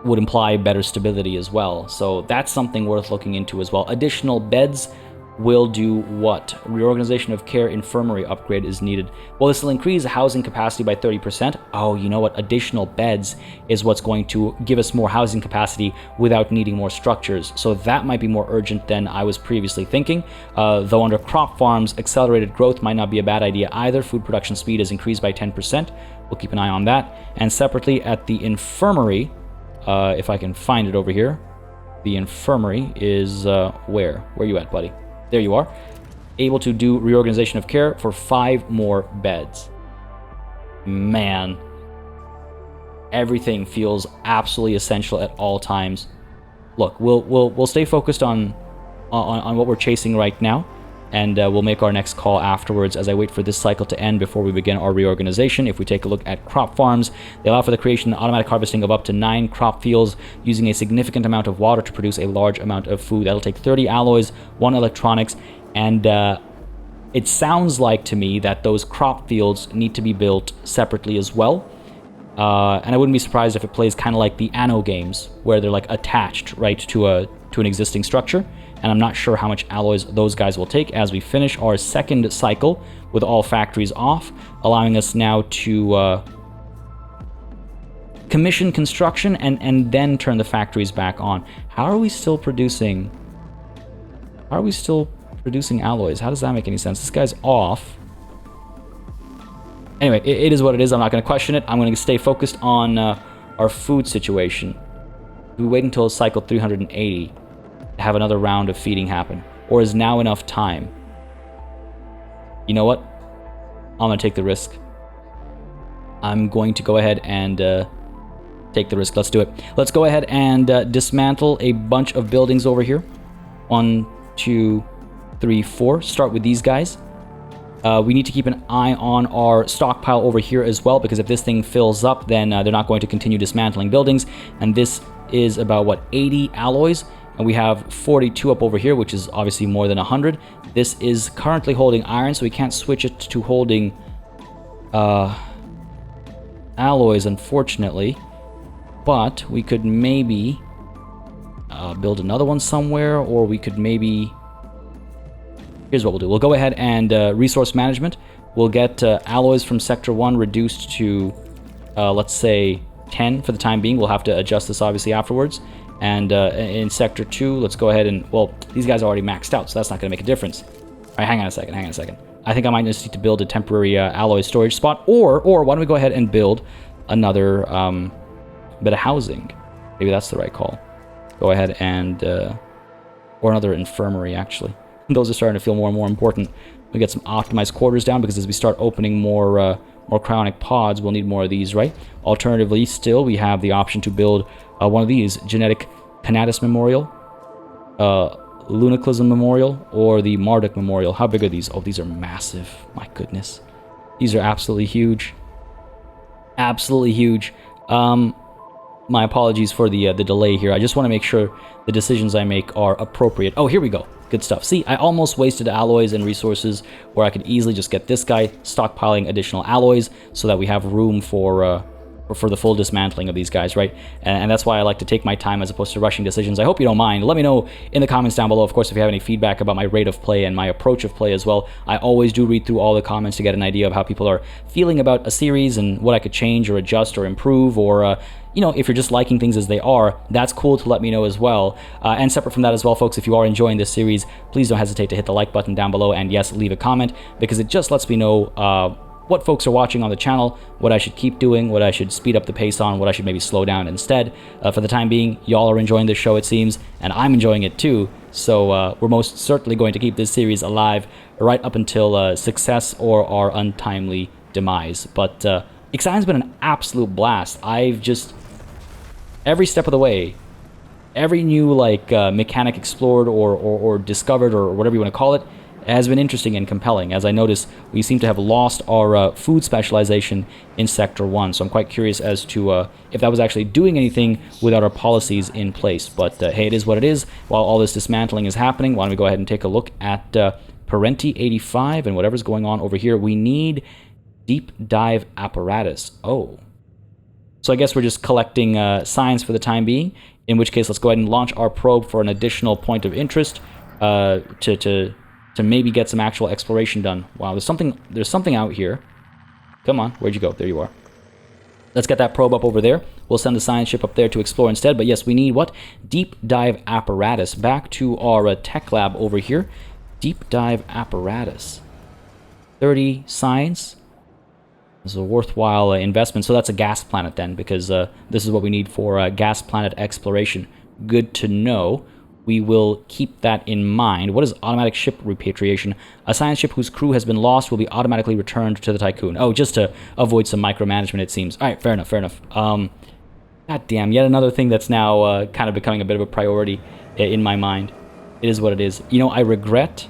would imply better stability as well. So that's something worth looking into as well. Additional beds will do what? Reorganization of care infirmary upgrade is needed. Well, this will increase housing capacity by 30%. Oh, you know what? Additional beds is what's going to give us more housing capacity without needing more structures. So that might be more urgent than I was previously thinking. Though under crop farms, accelerated growth might not be a bad idea either. Food production speed is increased by 10%. We'll keep an eye on that. And separately at the infirmary, if I can find it over here, the infirmary is where? Where are you at, buddy? There you are. Able to do reorganization of care for 5 more beds. Man, everything feels absolutely essential at all times. Look, we'll stay focused on what we're chasing right now, and we'll make our next call afterwards as I wait for this cycle to end before we begin our reorganization. If we take a look at crop farms, they allow for the creation and automatic harvesting of up to 9 crop fields using a significant amount of water to produce a large amount of food. That'll take 30 alloys, 1 electronics, and it sounds like to me that those crop fields need to be built separately as well. And I wouldn't be surprised if it plays kind of like the Anno games, where they're like attached right to an existing structure. And I'm not sure how much alloys those guys will take as we finish our second cycle with all factories off, allowing us now to commission construction and then turn the factories back on. How are we still producing? How are we still producing alloys? How does that make any sense? This guy's off. Anyway, it is what it is. I'm not going to question it. I'm going to stay focused on our food situation. We wait until cycle 380 to have another round of feeding happen, or is now enough time? You know what? I'm going to take the risk. I'm going to go ahead and take the risk. Let's do it. Let's go ahead and dismantle a bunch of buildings over here. 1, 2, 3, 4. Start with these guys. We need to keep an eye on our stockpile over here as well, because if this thing fills up, then they're not going to continue dismantling buildings. And this is about, what, 80 alloys? And we have 42 up over here, which is obviously more than 100. This is currently holding iron, so we can't switch it to holding alloys, unfortunately. But we could maybe build another one somewhere, or we could maybe... Here's what we'll do. We'll go ahead and resource management. We'll get alloys from Sector 1 reduced to, let's say, 10 for the time being. We'll have to adjust this, obviously, afterwards. And in Sector 2, let's go ahead and... Well, these guys are already maxed out, so that's not going to make a difference. All right, hang on a second. I think I might just need to build a temporary alloy storage spot. Or why don't we go ahead and build another bit of housing? Maybe that's the right call. Go ahead and... or another infirmary, actually. Those are starting to feel more and more important. We get some optimized quarters down, because as we start opening more cryonic pods, we'll need more of these, right? Alternatively, still, we have the option to build one of these, Genetic Canatus Memorial, Luniclism Memorial, or the Marduk Memorial. How big are these? Oh, these are massive. My goodness. These are absolutely huge. Absolutely huge. My apologies for the delay here. I just want to make sure the decisions I make are appropriate. Oh, here we go. Good stuff. See, I almost wasted alloys and resources where I could easily just get this guy stockpiling additional alloys so that we have room for the full dismantling of these guys, right? And that's why I like to take my time as opposed to rushing decisions. I hope you don't mind. Let me know in the comments down below, of course, if you have any feedback about my rate of play and my approach of play as well. I always do read through all the comments to get an idea of how people are feeling about a series and what I could change or adjust or improve, or you know, if you're just liking things as they are, that's cool to let me know as well. And separate from that as well, folks, if you are enjoying this series, please don't hesitate to hit the like button down below, and yes, leave a comment, because it just lets me know what folks are watching on the channel, what I should keep doing, what I should speed up the pace on, what I should maybe slow down instead. For the time being, y'all are enjoying this show, it seems, and I'm enjoying it too, so we're most certainly going to keep this series alive right up until success or our untimely demise. But IXION's been an absolute blast. I've just... every step of the way, every new like mechanic explored or discovered, or whatever you want to call it, has been interesting and compelling. As I notice, we seem to have lost our food specialization in Sector 1, so I'm quite curious as to if that was actually doing anything without our policies in place. But hey, it is what it is. While all this dismantling is happening, why don't we go ahead and take a look at Parenti85 and whatever's going on over here. We need deep dive apparatus. Oh. So I guess we're just collecting science for the time being, in which case let's go ahead and launch our probe for an additional point of interest to to maybe get some actual exploration done. Wow, there's something out here. Come on, where'd you go? There you are. Let's get that probe up over there. We'll send the science ship up there to explore instead. But yes, we need what? Deep dive apparatus. Back to our tech lab over here. Deep dive apparatus. 30 science. This is a worthwhile investment. So that's a gas planet then, because this is what we need for gas planet exploration. Good to know. We will keep that in mind. What is automatic ship repatriation? A science ship whose crew has been lost will be automatically returned to the Tiqqun. Oh, just to avoid some micromanagement, it seems. All right, fair enough, fair enough. God damn, yet another thing that's now kind of becoming a bit of a priority in my mind. It is what it is. You know, I regret...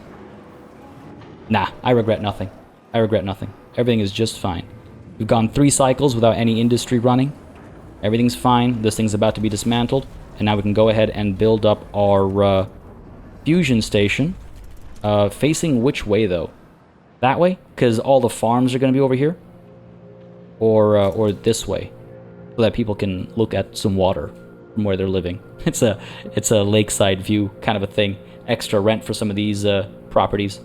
Nah, I regret nothing. I regret nothing. Everything is just fine. We've gone 3 cycles without any industry running. Everything's fine. This thing's about to be dismantled. And now we can go ahead and build up our fusion station. Facing which way, though? That way? Because all the farms are going to be over here? Or this way? So that people can look at some water from where they're living. It's a lakeside view kind of a thing. Extra rent for some of these properties.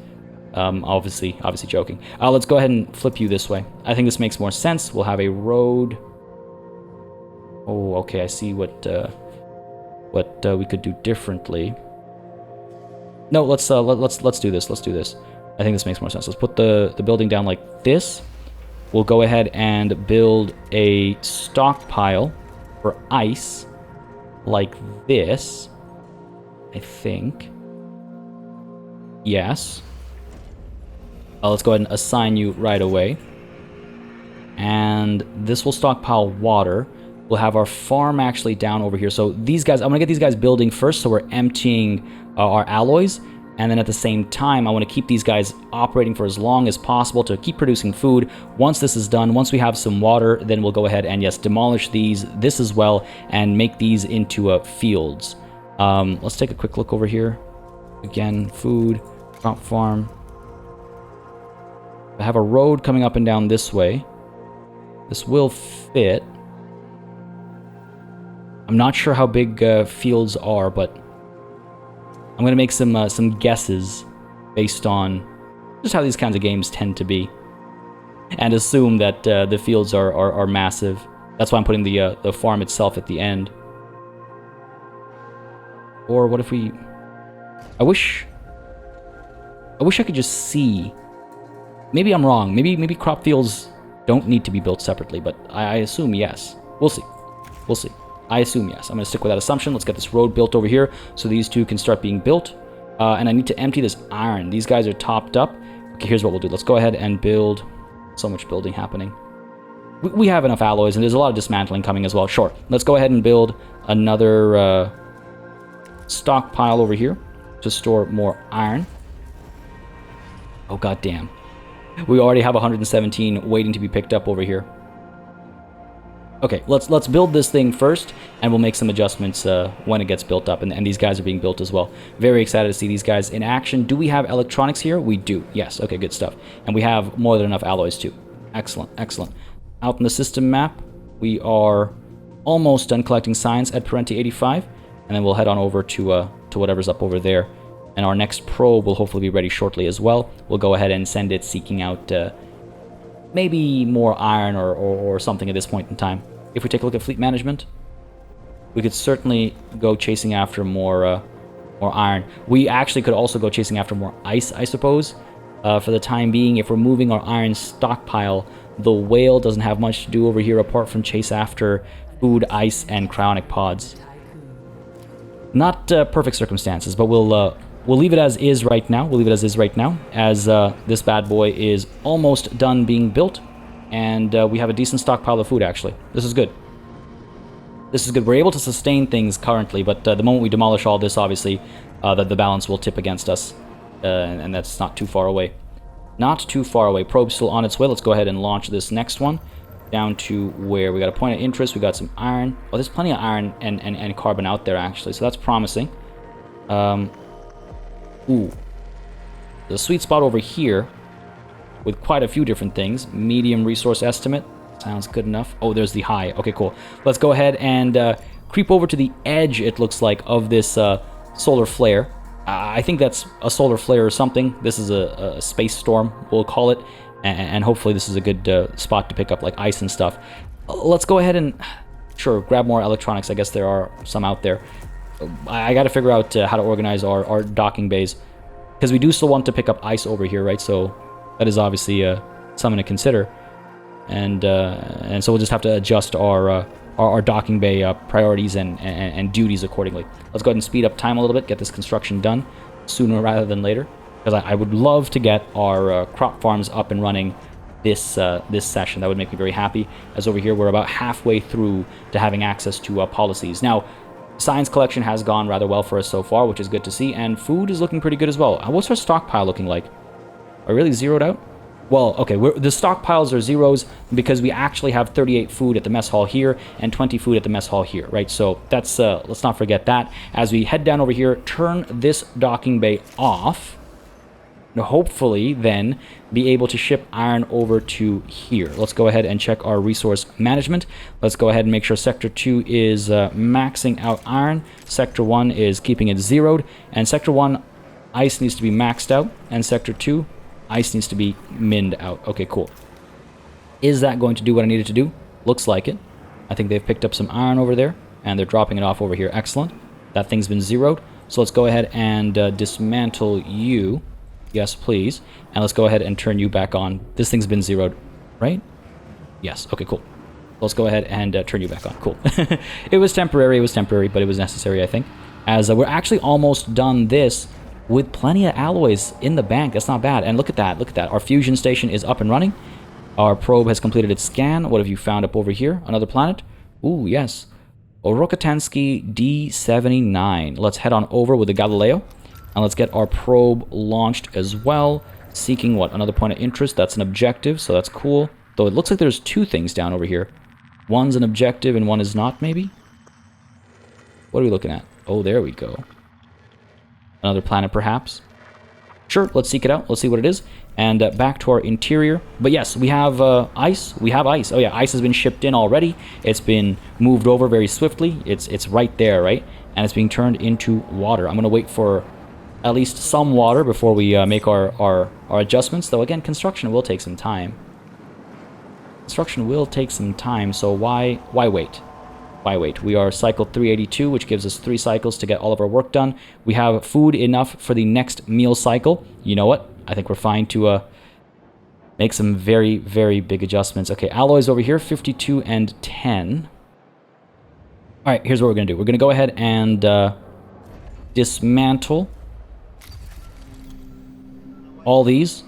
Obviously joking. Let's go ahead and flip you this way. I think this makes more sense. We'll have a road. Oh, okay, I see what we could do differently. No, let's do this. Let's do this. I think this makes more sense. Let's put the building down like this. We'll go ahead and build a stockpile for ice like this. I think. Yes. Let's go ahead and assign you right away. And this will stockpile water. We'll have our farm actually down over here. So these guys, I'm going to get these guys building first, so we're emptying our alloys. And then at the same time, I want to keep these guys operating for as long as possible to keep producing food. Once this is done, once we have some water, then we'll go ahead and, yes, demolish this as well, and make these into fields. Let's take a quick look over here. Again, food, crop farm. I have a road coming up and down this way. This will fit. I'm not sure how big fields are, but I'm going to make some guesses based on just how these kinds of games tend to be, and assume that the fields are massive. That's why I'm putting the farm itself at the end. Or what if we... I wish I could just see. Maybe I'm wrong. Maybe crop fields don't need to be built separately, but I assume yes. We'll see. We'll see. I assume yes. I'm going to stick with that assumption. Let's get this road built over here so these two can start being built. And I need to empty this iron. These guys are topped up. Okay, here's what we'll do. Let's go ahead and build. So much building happening. We have enough alloys, and there's a lot of dismantling coming as well. Sure. Let's go ahead and build another stockpile over here to store more iron. Oh, goddamn. We already have 117 waiting to be picked up over here. Okay, let's build this thing first, and we'll make some adjustments when it gets built up, and these guys are being built as well. Very excited to see these guys in action. Do we have electronics here? We do. Yes, okay, good stuff. And we have more than enough alloys too. Excellent, excellent. Out in the system map, we are almost done collecting science at PartyElite, and then we'll head on over to whatever's up over there. And our next probe will hopefully be ready shortly as well. We'll go ahead and send it seeking out maybe more iron or something at this point in time. If we take a look at fleet management, we could certainly go chasing after more iron. We actually could also go chasing after more ice, I suppose. For the time being, if we're moving our iron stockpile, the whale doesn't have much to do over here apart from chase after food, ice, and cryonic pods. Not perfect circumstances, but we'll leave it as is right now. We'll leave it as is right now, as this bad boy is almost done being built, and we have a decent stockpile of food, actually. This is good. This is good. We're able to sustain things currently, but the moment we demolish all this, obviously, the balance will tip against us, and that's not too far away. Not too far away. Probe's still on its way. Let's go ahead and launch this next one down to where we got a point of interest. We got some iron. Oh, there's plenty of iron and carbon out there, actually, so that's promising. Ooh. The sweet spot over here with quite a few different things. Medium resource estimate. Sounds good enough. Oh, there's the high. Okay, cool. Let's go ahead and creep over to the edge, it looks like, of this solar flare. I think that's a solar flare or something. This is a space storm, we'll call it. And hopefully this is a good spot to pick up like ice and stuff. Let's go ahead and, sure, grab more electronics. I guess there are some out there. I got to figure out how to organize our docking bays, because we do still want to pick up ice over here, right? So that is obviously something to consider. And so we'll just have to adjust our docking bay priorities and duties accordingly. Let's go ahead and speed up time a little bit, get this construction done sooner rather than later, because I would love to get our crop farms up and running this session. That would make me very happy, as over here we're about halfway through to having access to policies. Now, science collection has gone rather well for us so far, which is good to see, and food is looking pretty good as well. What's our stockpile looking like? Are we really zeroed out? Well, okay, the stockpiles are zeros because we actually have 38 food at the mess hall here and 20 food at the mess hall here, right? So that's, let's not forget that. As we head down over here, turn this docking bay off, and hopefully then be able to ship iron over to here. Let's go ahead and check our resource management. Let's go ahead and make sure Sector 2 is maxing out iron, Sector 1 is keeping it zeroed, and Sector 1, ice needs to be maxed out, and Sector 2, ice needs to be minned out. Okay, cool. Is that going to do what I needed to do? Looks like it. I think they've picked up some iron over there, and they're dropping it off over here. Excellent. That thing's been zeroed. So let's go ahead and dismantle you. Yes, please. And let's go ahead and turn you back on. This thing's been zeroed, right? Yes. Okay, cool. Let's go ahead and turn you back on. Cool. It was temporary, but it was necessary, I think. As we're actually almost done this with plenty of alloys in the bank. That's not bad. And look at that. Look at that. Our fusion station is up and running. Our probe has completed its scan. What have you found up over here? Another planet? Ooh, yes. Orokatansky D79. Let's head on over with the Galileo. And let's get our probe launched as well. Seeking what? Another point of interest. That's an objective, so that's cool. Though it looks like there's two things down over here. One's an objective and one is not, maybe? What are we looking at? Oh, there we go. Another planet, perhaps. Sure, let's seek it out. Let's see what it is. And back to our interior. But yes, we have ice. We have ice. Oh yeah, ice has been shipped in already. It's been moved over very swiftly. It's right there, right? And it's being turned into water. I'm going to wait for at least some water before we make our adjustments. Though again, construction will take some time. Construction will take some time, so why wait? Why wait? We are cycle 382, which gives us 3 cycles to get all of our work done. We have food enough for the next meal cycle. You know what? I think we're fine to make some very, very big adjustments. Okay, alloys over here, 52 and 10. All right, here's what we're going to do. We're going to go ahead and dismantle all these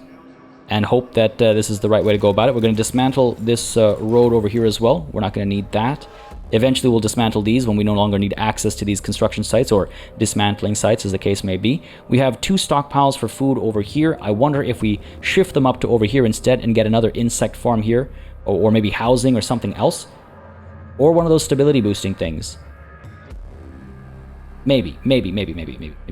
and hope that this is the right way to go about it. We're going to dismantle this road over here as well. We're not going to need that. Eventually, we'll dismantle these when we no longer need access to these construction sites or dismantling sites, as the case may be. We have 2 stockpiles for food over here. I wonder if we shift them up to over here instead and get another insect farm here, or maybe housing or something else, or one of those stability boosting things. Maybe.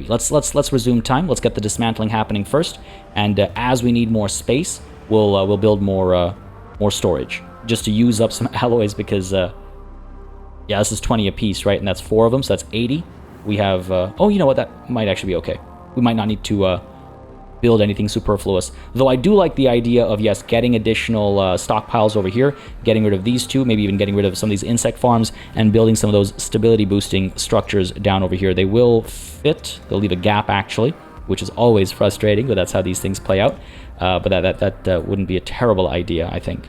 Let's resume time. Let's get the dismantling happening first, and as we need more space, we'll build more storage just to use up some alloys because. Yeah, this is 20 apiece, right? And that's 4 of them, so that's 80. We have... oh, you know what? That might actually be okay. We might not need to build anything superfluous. Though I do like the idea of, yes, getting additional stockpiles over here, getting rid of these 2, maybe even getting rid of some of these insect farms, and building some of those stability-boosting structures down over here. They will fit. They'll leave a gap, actually, which is always frustrating, but that's how these things play out. But that wouldn't be a terrible idea, I think.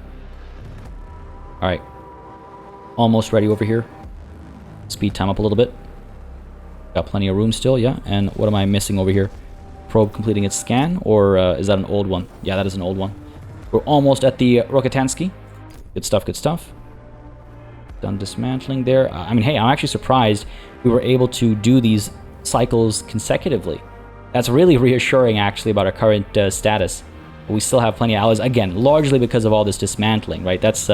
All right. Almost ready over here. Speed time up a little bit. Got plenty of room still, yeah. And what am I missing over here? Probe completing its scan, or is that an old one? Yeah, that is an old one. We're almost at the Rokatansky. Good stuff, good stuff. Done dismantling there. I mean, hey, I'm actually surprised we were able to do these cycles consecutively. That's really reassuring, actually, about our current status. But we still have plenty of alloys, again, largely because of all this dismantling, right? That's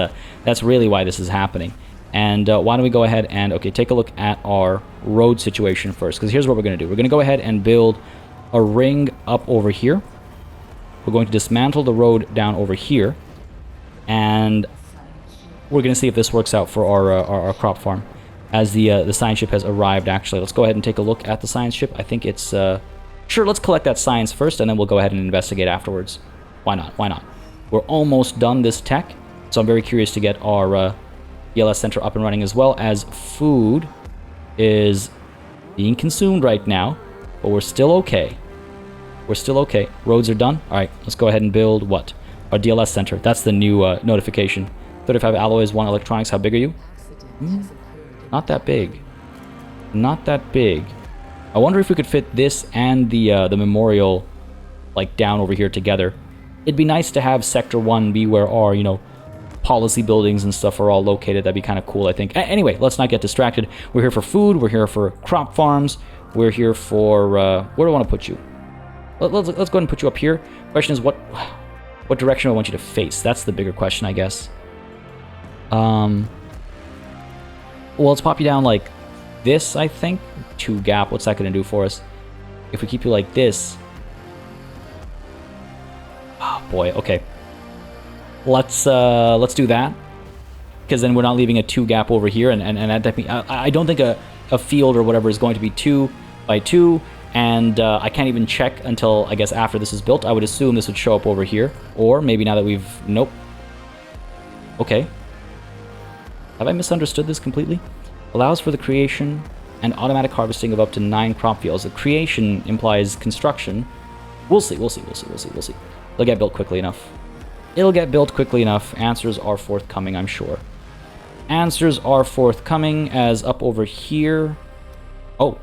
really why this is happening. And why don't we go ahead and, okay, take a look at our road situation first, because here's what we're going to do. We're going to go ahead and build a ring up over here. We're going to dismantle the road down over here, and we're going to see if this works out for our crop farm. As the science ship has arrived, actually. Let's go ahead and take a look at the science ship. I think it's Sure, let's collect that science first, and then we'll go ahead and investigate afterwards. Why not? Why not? We're almost done this tech, so I'm very curious to get our ELS center up and running, as well as food is being consumed right now, but we're still okay. We're still okay. Roads are done. All right, let's go ahead and build what? Our DLS center. That's the new notification. 35 alloys, 1 electronics. How big are you? Not that big. Not that big. I wonder if we could fit this and the memorial like down over here together. It'd be nice to have Sector 1 be where our, you know, policy buildings and stuff are all located. That'd be kind of cool, I think. Anyway, let's not get distracted. We're here for food. We're here for crop farms. We're here for... where do I want to put you? Let's go ahead and put you up here. Question is, what direction do I want you to face? That's the bigger question, I guess. Well, let's pop you down like this, I think. 2 gap. What's that going to do for us? If we keep you like this... Oh, boy. Okay. Let's do that. Because then we're not leaving a 2 gap over here. And that definitely... I don't think a field or whatever is going to be 2 by 2. And I can't even check until, I guess, after this is built. I would assume this would show up over here. Or maybe now that we've... Nope. Okay. Have I misunderstood this completely? Allows for the creation and automatic harvesting of up to 9 crop fields. The creation implies construction. We'll see. It'll get built quickly enough. It'll get built quickly enough. Answers are forthcoming, I'm sure. Answers are forthcoming as up over here... Oh,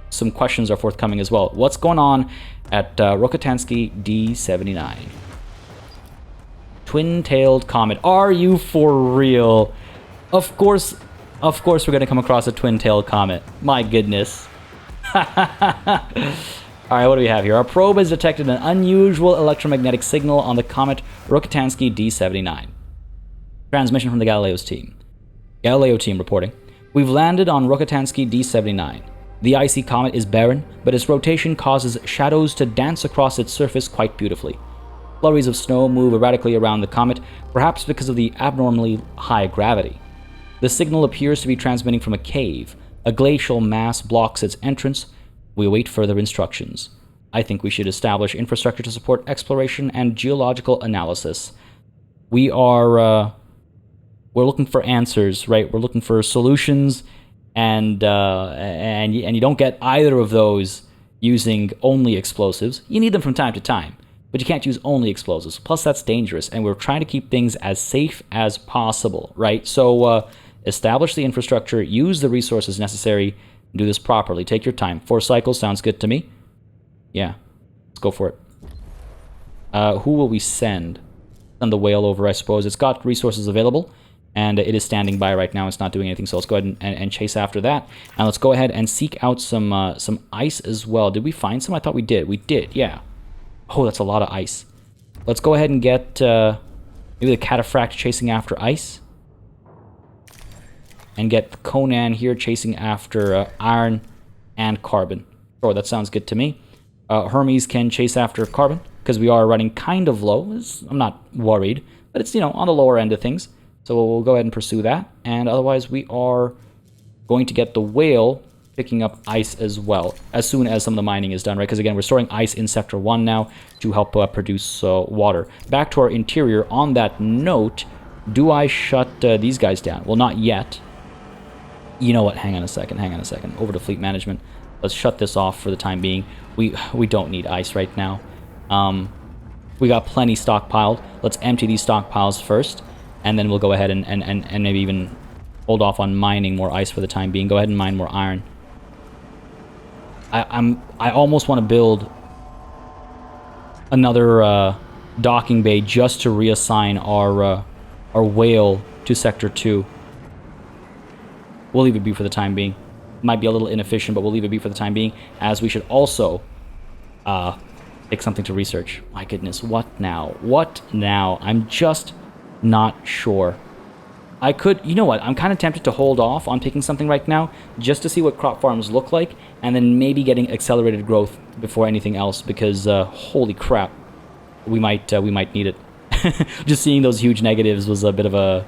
some questions are forthcoming as well. What's going on at Rokitansky D79? Twin-tailed comet. Are you for real? Of course we're going to come across a twin-tailed comet. My goodness. Alright, what do we have here? Our probe has detected an unusual electromagnetic signal on the comet Rokitansky D79. Transmission from the Galileo's team. Galileo team reporting. We've landed on Rokitansky D79. The icy comet is barren, but its rotation causes shadows to dance across its surface quite beautifully. Flurries of snow move erratically around the comet, perhaps because of the abnormally high gravity. The signal appears to be transmitting from a cave. A glacial mass blocks its entrance. We await further instructions. I think we should establish infrastructure to support exploration and geological analysis. We're looking for answers, right? We're looking for solutions, and you don't get either of those using only explosives. You need them from time to time, but you can't use only explosives. Plus, that's dangerous, and we're trying to keep things as safe as possible, right? So, establish the infrastructure, use the resources necessary, do this properly. Take your time. 4 cycles sounds good to me. Yeah, let's go for it. Who will we send? Send the whale over, I suppose. It's got resources available, and it is standing by right now. It's not doing anything, so let's go ahead and chase after that. And let's go ahead and seek out some ice as well. Did we find some? I thought we did. We did, yeah. Oh, that's a lot of ice. Let's go ahead and get maybe the cataphract chasing after ice. And get Conan here chasing after iron and carbon. Sure, that sounds good to me. Hermes can chase after carbon, because we are running kind of low. I'm not worried, but it's, you know, on the lower end of things. So we'll go ahead and pursue that. And otherwise, we are going to get the whale picking up ice as well, as soon as some of the mining is done, right? Because again, we're storing ice in Sector 1 now to help produce water. Back to our interior. On that note, do I shut these guys down? Well, not yet. You know what? Hang on a second. Over to fleet management. Let's shut this off for the time being. We don't need ice right now. We got plenty stockpiled. Let's empty these stockpiles first, and then we'll go ahead and maybe even hold off on mining more ice for the time being. Go ahead and mine more iron. I almost want to build another docking bay just to reassign our whale to Sector 2. We'll leave it be for the time being. Might be a little inefficient, but we'll leave it be for the time being, as we should also take something to research. My goodness, what now? What now? I'm just not sure. I could... You know what? I'm kind of tempted to hold off on picking something right now, just to see what crop farms look like, and then maybe getting accelerated growth before anything else, because holy crap, we might need it. Just seeing those huge negatives was a bit of a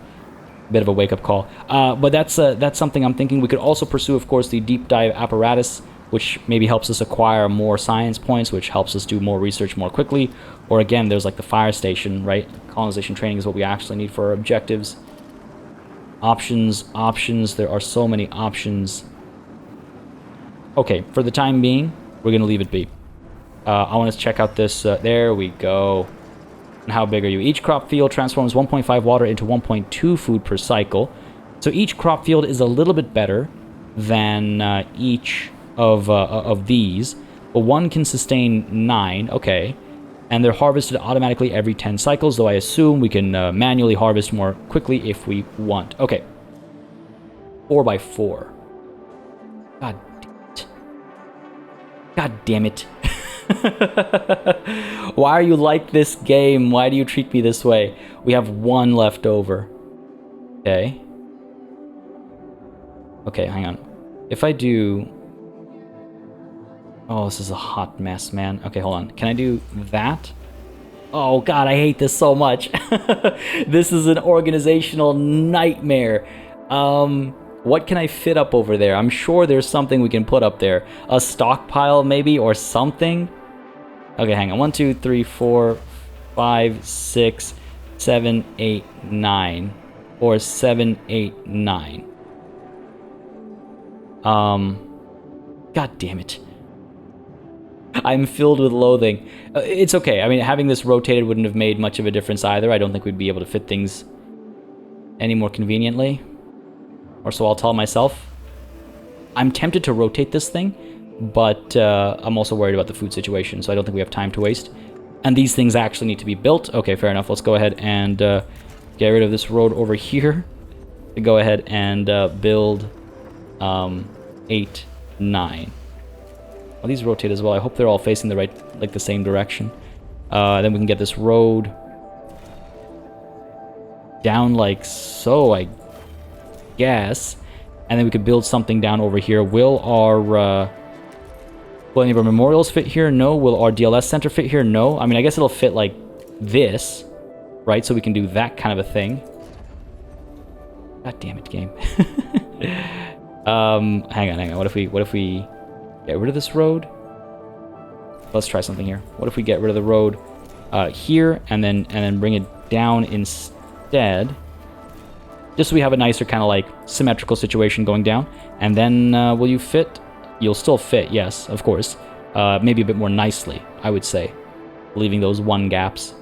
wake-up call. But that's something I'm thinking. We could also pursue, of course, the deep dive apparatus which maybe helps us acquire more science points, which helps us do more research more quickly. Or again, there's like the fire station, right? Colonization training is what we actually need for our objectives. Options, options, there are so many options. Okay, for the time being, we're going to leave it be. I want to check out this, there we go. And how big are you? Each crop field transforms 1.5 water into 1.2 food per cycle. So each crop field is a little bit better than each of these. But one can sustain 9, okay. And they're harvested automatically every 10 cycles, though I assume we can manually harvest more quickly if we want. Okay. 4x4. God damn it. God damn it. Why are you like this game? Why do you treat me this way? We have 1 left over. Okay. Okay, hang on. If I do... Oh, this is a hot mess, man. Okay, hold on. Can I do that? Oh, God, I hate this so much. This is an organizational nightmare. What can I fit up over there? I'm sure there's something we can put up there. A stockpile, maybe, or something? Okay, hang on. 1, 2, 3, 4, 5, 6, 7, 8, 9. Or 7, 8, 9. God damn it. I'm filled with loathing. It's okay. I mean, having this rotated wouldn't have made much of a difference either. I don't think we'd be able to fit things any more conveniently. Or so I'll tell myself. I'm tempted to rotate this thing, but I'm also worried about the food situation, so I don't think we have time to waste. And these things actually need to be built. Okay, fair enough. Let's go ahead and get rid of this road over here. To go ahead and build 8, 9. Well, these rotate as well. I hope they're all facing the right, like the same direction. Then we can get this road down like so, I guess. And then we could build something down over here. Will any of our memorials fit here? No. Will our DLS center fit here? No. I mean, I guess it'll fit like this, right? So we can do that kind of a thing. God damn it, game. Hang on. What if we get rid of this road? Let's try something here. What if we get rid of the road here and then bring it down instead? Just so we have a nicer kind of like symmetrical situation going down. And then will you fit? You'll still fit, yes, of course. Maybe a bit more nicely, I would say. Leaving those 1 gaps.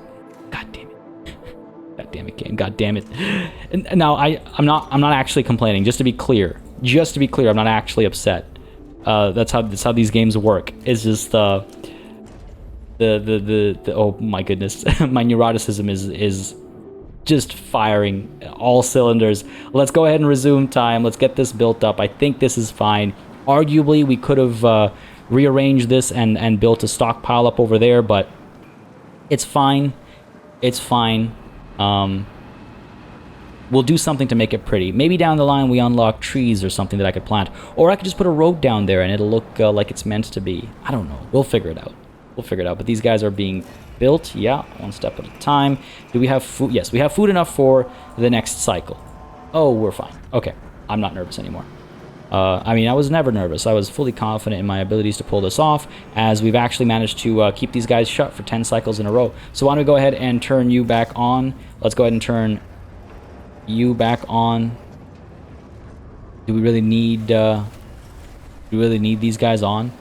God damn it. God damn it, game. God damn it. And now I'm not actually complaining, just to be clear. Just to be clear, I'm not actually upset. That's how these games work. It's just the oh my goodness. My neuroticism is just firing all cylinders. Let's go ahead and resume time. Let's get this built up. I think this is fine. Arguably, we could have rearranged this and built a stockpile up over there, but it's fine. It's fine. We'll do something to make it pretty. Maybe down the line we unlock trees or something that I could plant. Or I could just put a road down there and it'll look like it's meant to be. I don't know. We'll figure it out. We'll figure it out. But these guys are being built. Yeah, 1 step at a time. Do we have food? Yes, we have food enough for the next cycle. Oh, we're fine. Okay. I'm not nervous anymore. I mean, I was never nervous. I was fully confident in my abilities to pull this off, as we've actually managed to keep these guys shut for 10 cycles in a row. So why don't we go ahead and turn you back on. Let's go ahead and turn you back on. Do we really need these guys on?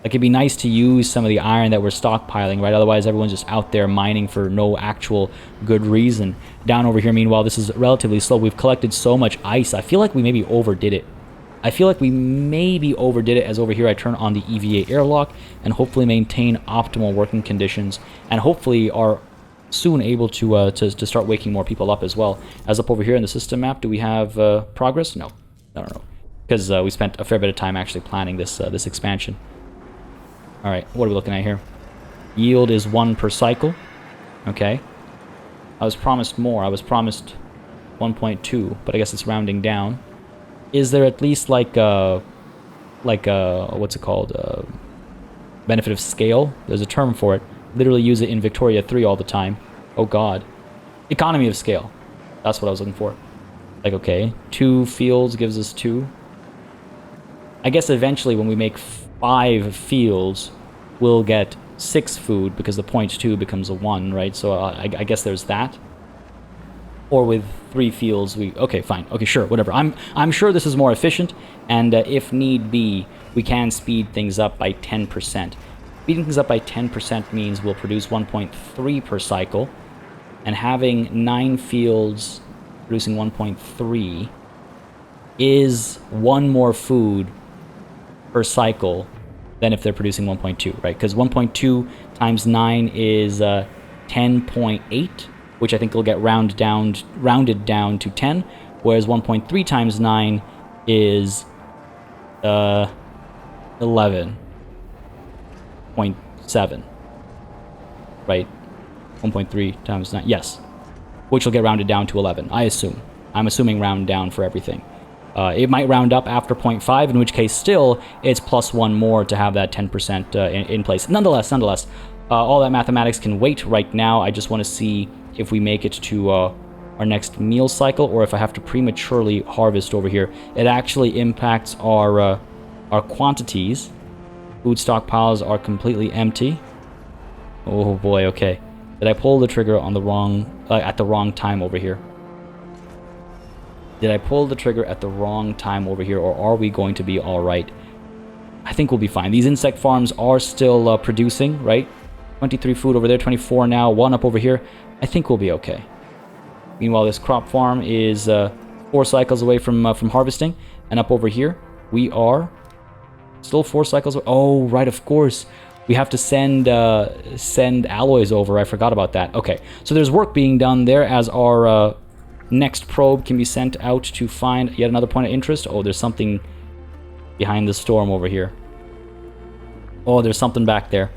Like, it'd be nice to use some of the iron that we're stockpiling, right? Otherwise everyone's just out there mining for no actual good reason. Down over here, meanwhile, this is relatively slow. We've collected so much ice. I feel like we maybe overdid it. As over here I turn on the EVA airlock and hopefully maintain optimal working conditions, and hopefully are soon able to start waking more people up as well. As up over here in the system map, do we have progress? No, because we spent a fair bit of time actually planning this expansion. All right, what are we looking at here? Yield is 1 per cycle. Okay. I was promised more. I was promised 1.2, but I guess it's rounding down. Is there at least like a what's it called? Benefit of scale? There's a term for it. Literally use it in Victoria 3 all the time. Oh god. Economy of scale. That's what I was looking for. Like, okay, 2 fields gives us 2. I guess eventually when we make 5 fields, we'll get 6 food because the 0.2 becomes a 1, right? So I guess there's that. Or with 3 fields, okay, fine, okay, sure, whatever. I'm sure this is more efficient, and if need be, we can speed things up by 10%. Speeding things up by 10% means we'll produce 1.3 per cycle, and having 9 fields producing 1.3 is 1 more food per cycle than if they're producing 1.2, right? Because 1.2 times 9 is 10.8, which I think will get rounded down to 10, whereas 1.3 times 9 is 11.7, right? 1.3 times 9, yes, which will get rounded down to 11, I assume. I'm assuming round down for everything. It might round up after 0.5, in which case still it's +1 more to have that 10% in place. Nonetheless, all that mathematics can wait right now. I just want to see if we make it to our next meal cycle, or if I have to prematurely harvest over here. It actually impacts our quantities. Food stockpiles are completely empty. Oh boy, okay. Did I pull the trigger on the wrong at the wrong time over here? Did I pull the trigger at the wrong time over here, or are we going to be all right? I think we'll be fine. These insect farms are still producing, right? 23 food over there, 24 now, 1 up over here. I think we'll be okay. Meanwhile, this crop farm is 4 cycles away from harvesting, and up over here, we are still 4 cycles away. Oh, right, of course. We have to send alloys over. I forgot about that. Okay, so there's work being done there as our next probe can be sent out to find yet another point of interest. Oh, there's something behind the storm over here. Oh, there's something back there.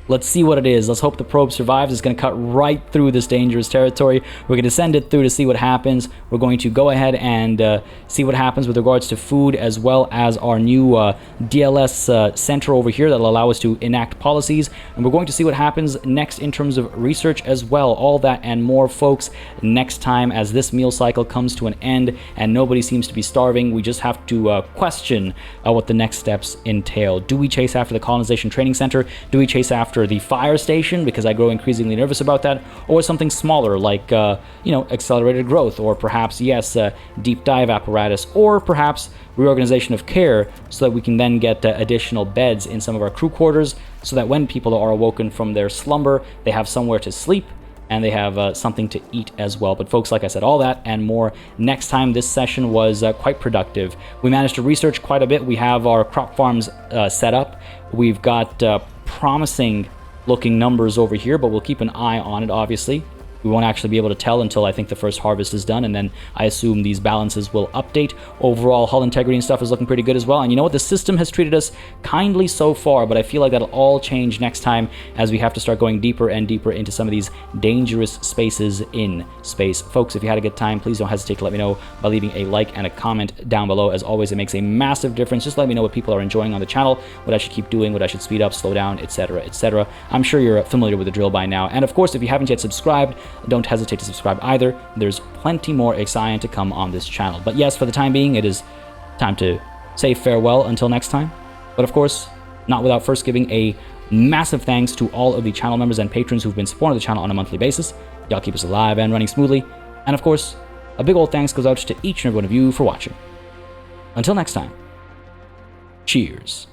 Let's see what it is. Let's hope the probe survives. It's going to cut right through this dangerous territory. We're going to send it through to see what happens. We're going to go ahead and see what happens with regards to food, as well as our new DLS center over here that will allow us to enact policies. And we're going to see what happens next in terms of research as well. All that and more, folks, next time as this meal cycle comes to an end and nobody seems to be starving. We just have to question what the next steps entail. Do we chase after the colonization training center? Do we chase after the fire station, because I grow increasingly nervous about that, or something smaller like accelerated growth, or perhaps deep dive apparatus, or perhaps reorganization of care, so that we can then get additional beds in some of our crew quarters, so that when people are awoken from their slumber, they have somewhere to sleep and they have something to eat as well. But folks, like I said, all that and more next time. This session was quite productive. We managed to research quite a bit. We have our crop farms set up. We've got promising looking numbers over here, but we'll keep an eye on it. Obviously, we won't actually be able to tell until I think the first harvest is done, and then I assume these balances will update. Overall, hull integrity and stuff is looking pretty good as well. And you know what? The system has treated us kindly so far, but I feel like that'll all change next time as we have to start going deeper and deeper into some of these dangerous spaces in space. Folks, if you had a good time, please don't hesitate to let me know by leaving a like and a comment down below. As always, it makes a massive difference. Just let me know what people are enjoying on the channel, what I should keep doing, what I should speed up, slow down, etc., etc. I'm sure you're familiar with the drill by now. And of course, if you haven't yet subscribed, don't hesitate to subscribe either. There's plenty more IXION to come on this channel. But yes, for the time being, it is time to say farewell until next time. But of course, not without first giving a massive thanks to all of the channel members and patrons who've been supporting the channel on a monthly basis. Y'all keep us alive and running smoothly. And of course, a big old thanks goes out to each and every one of you for watching. Until next time, cheers.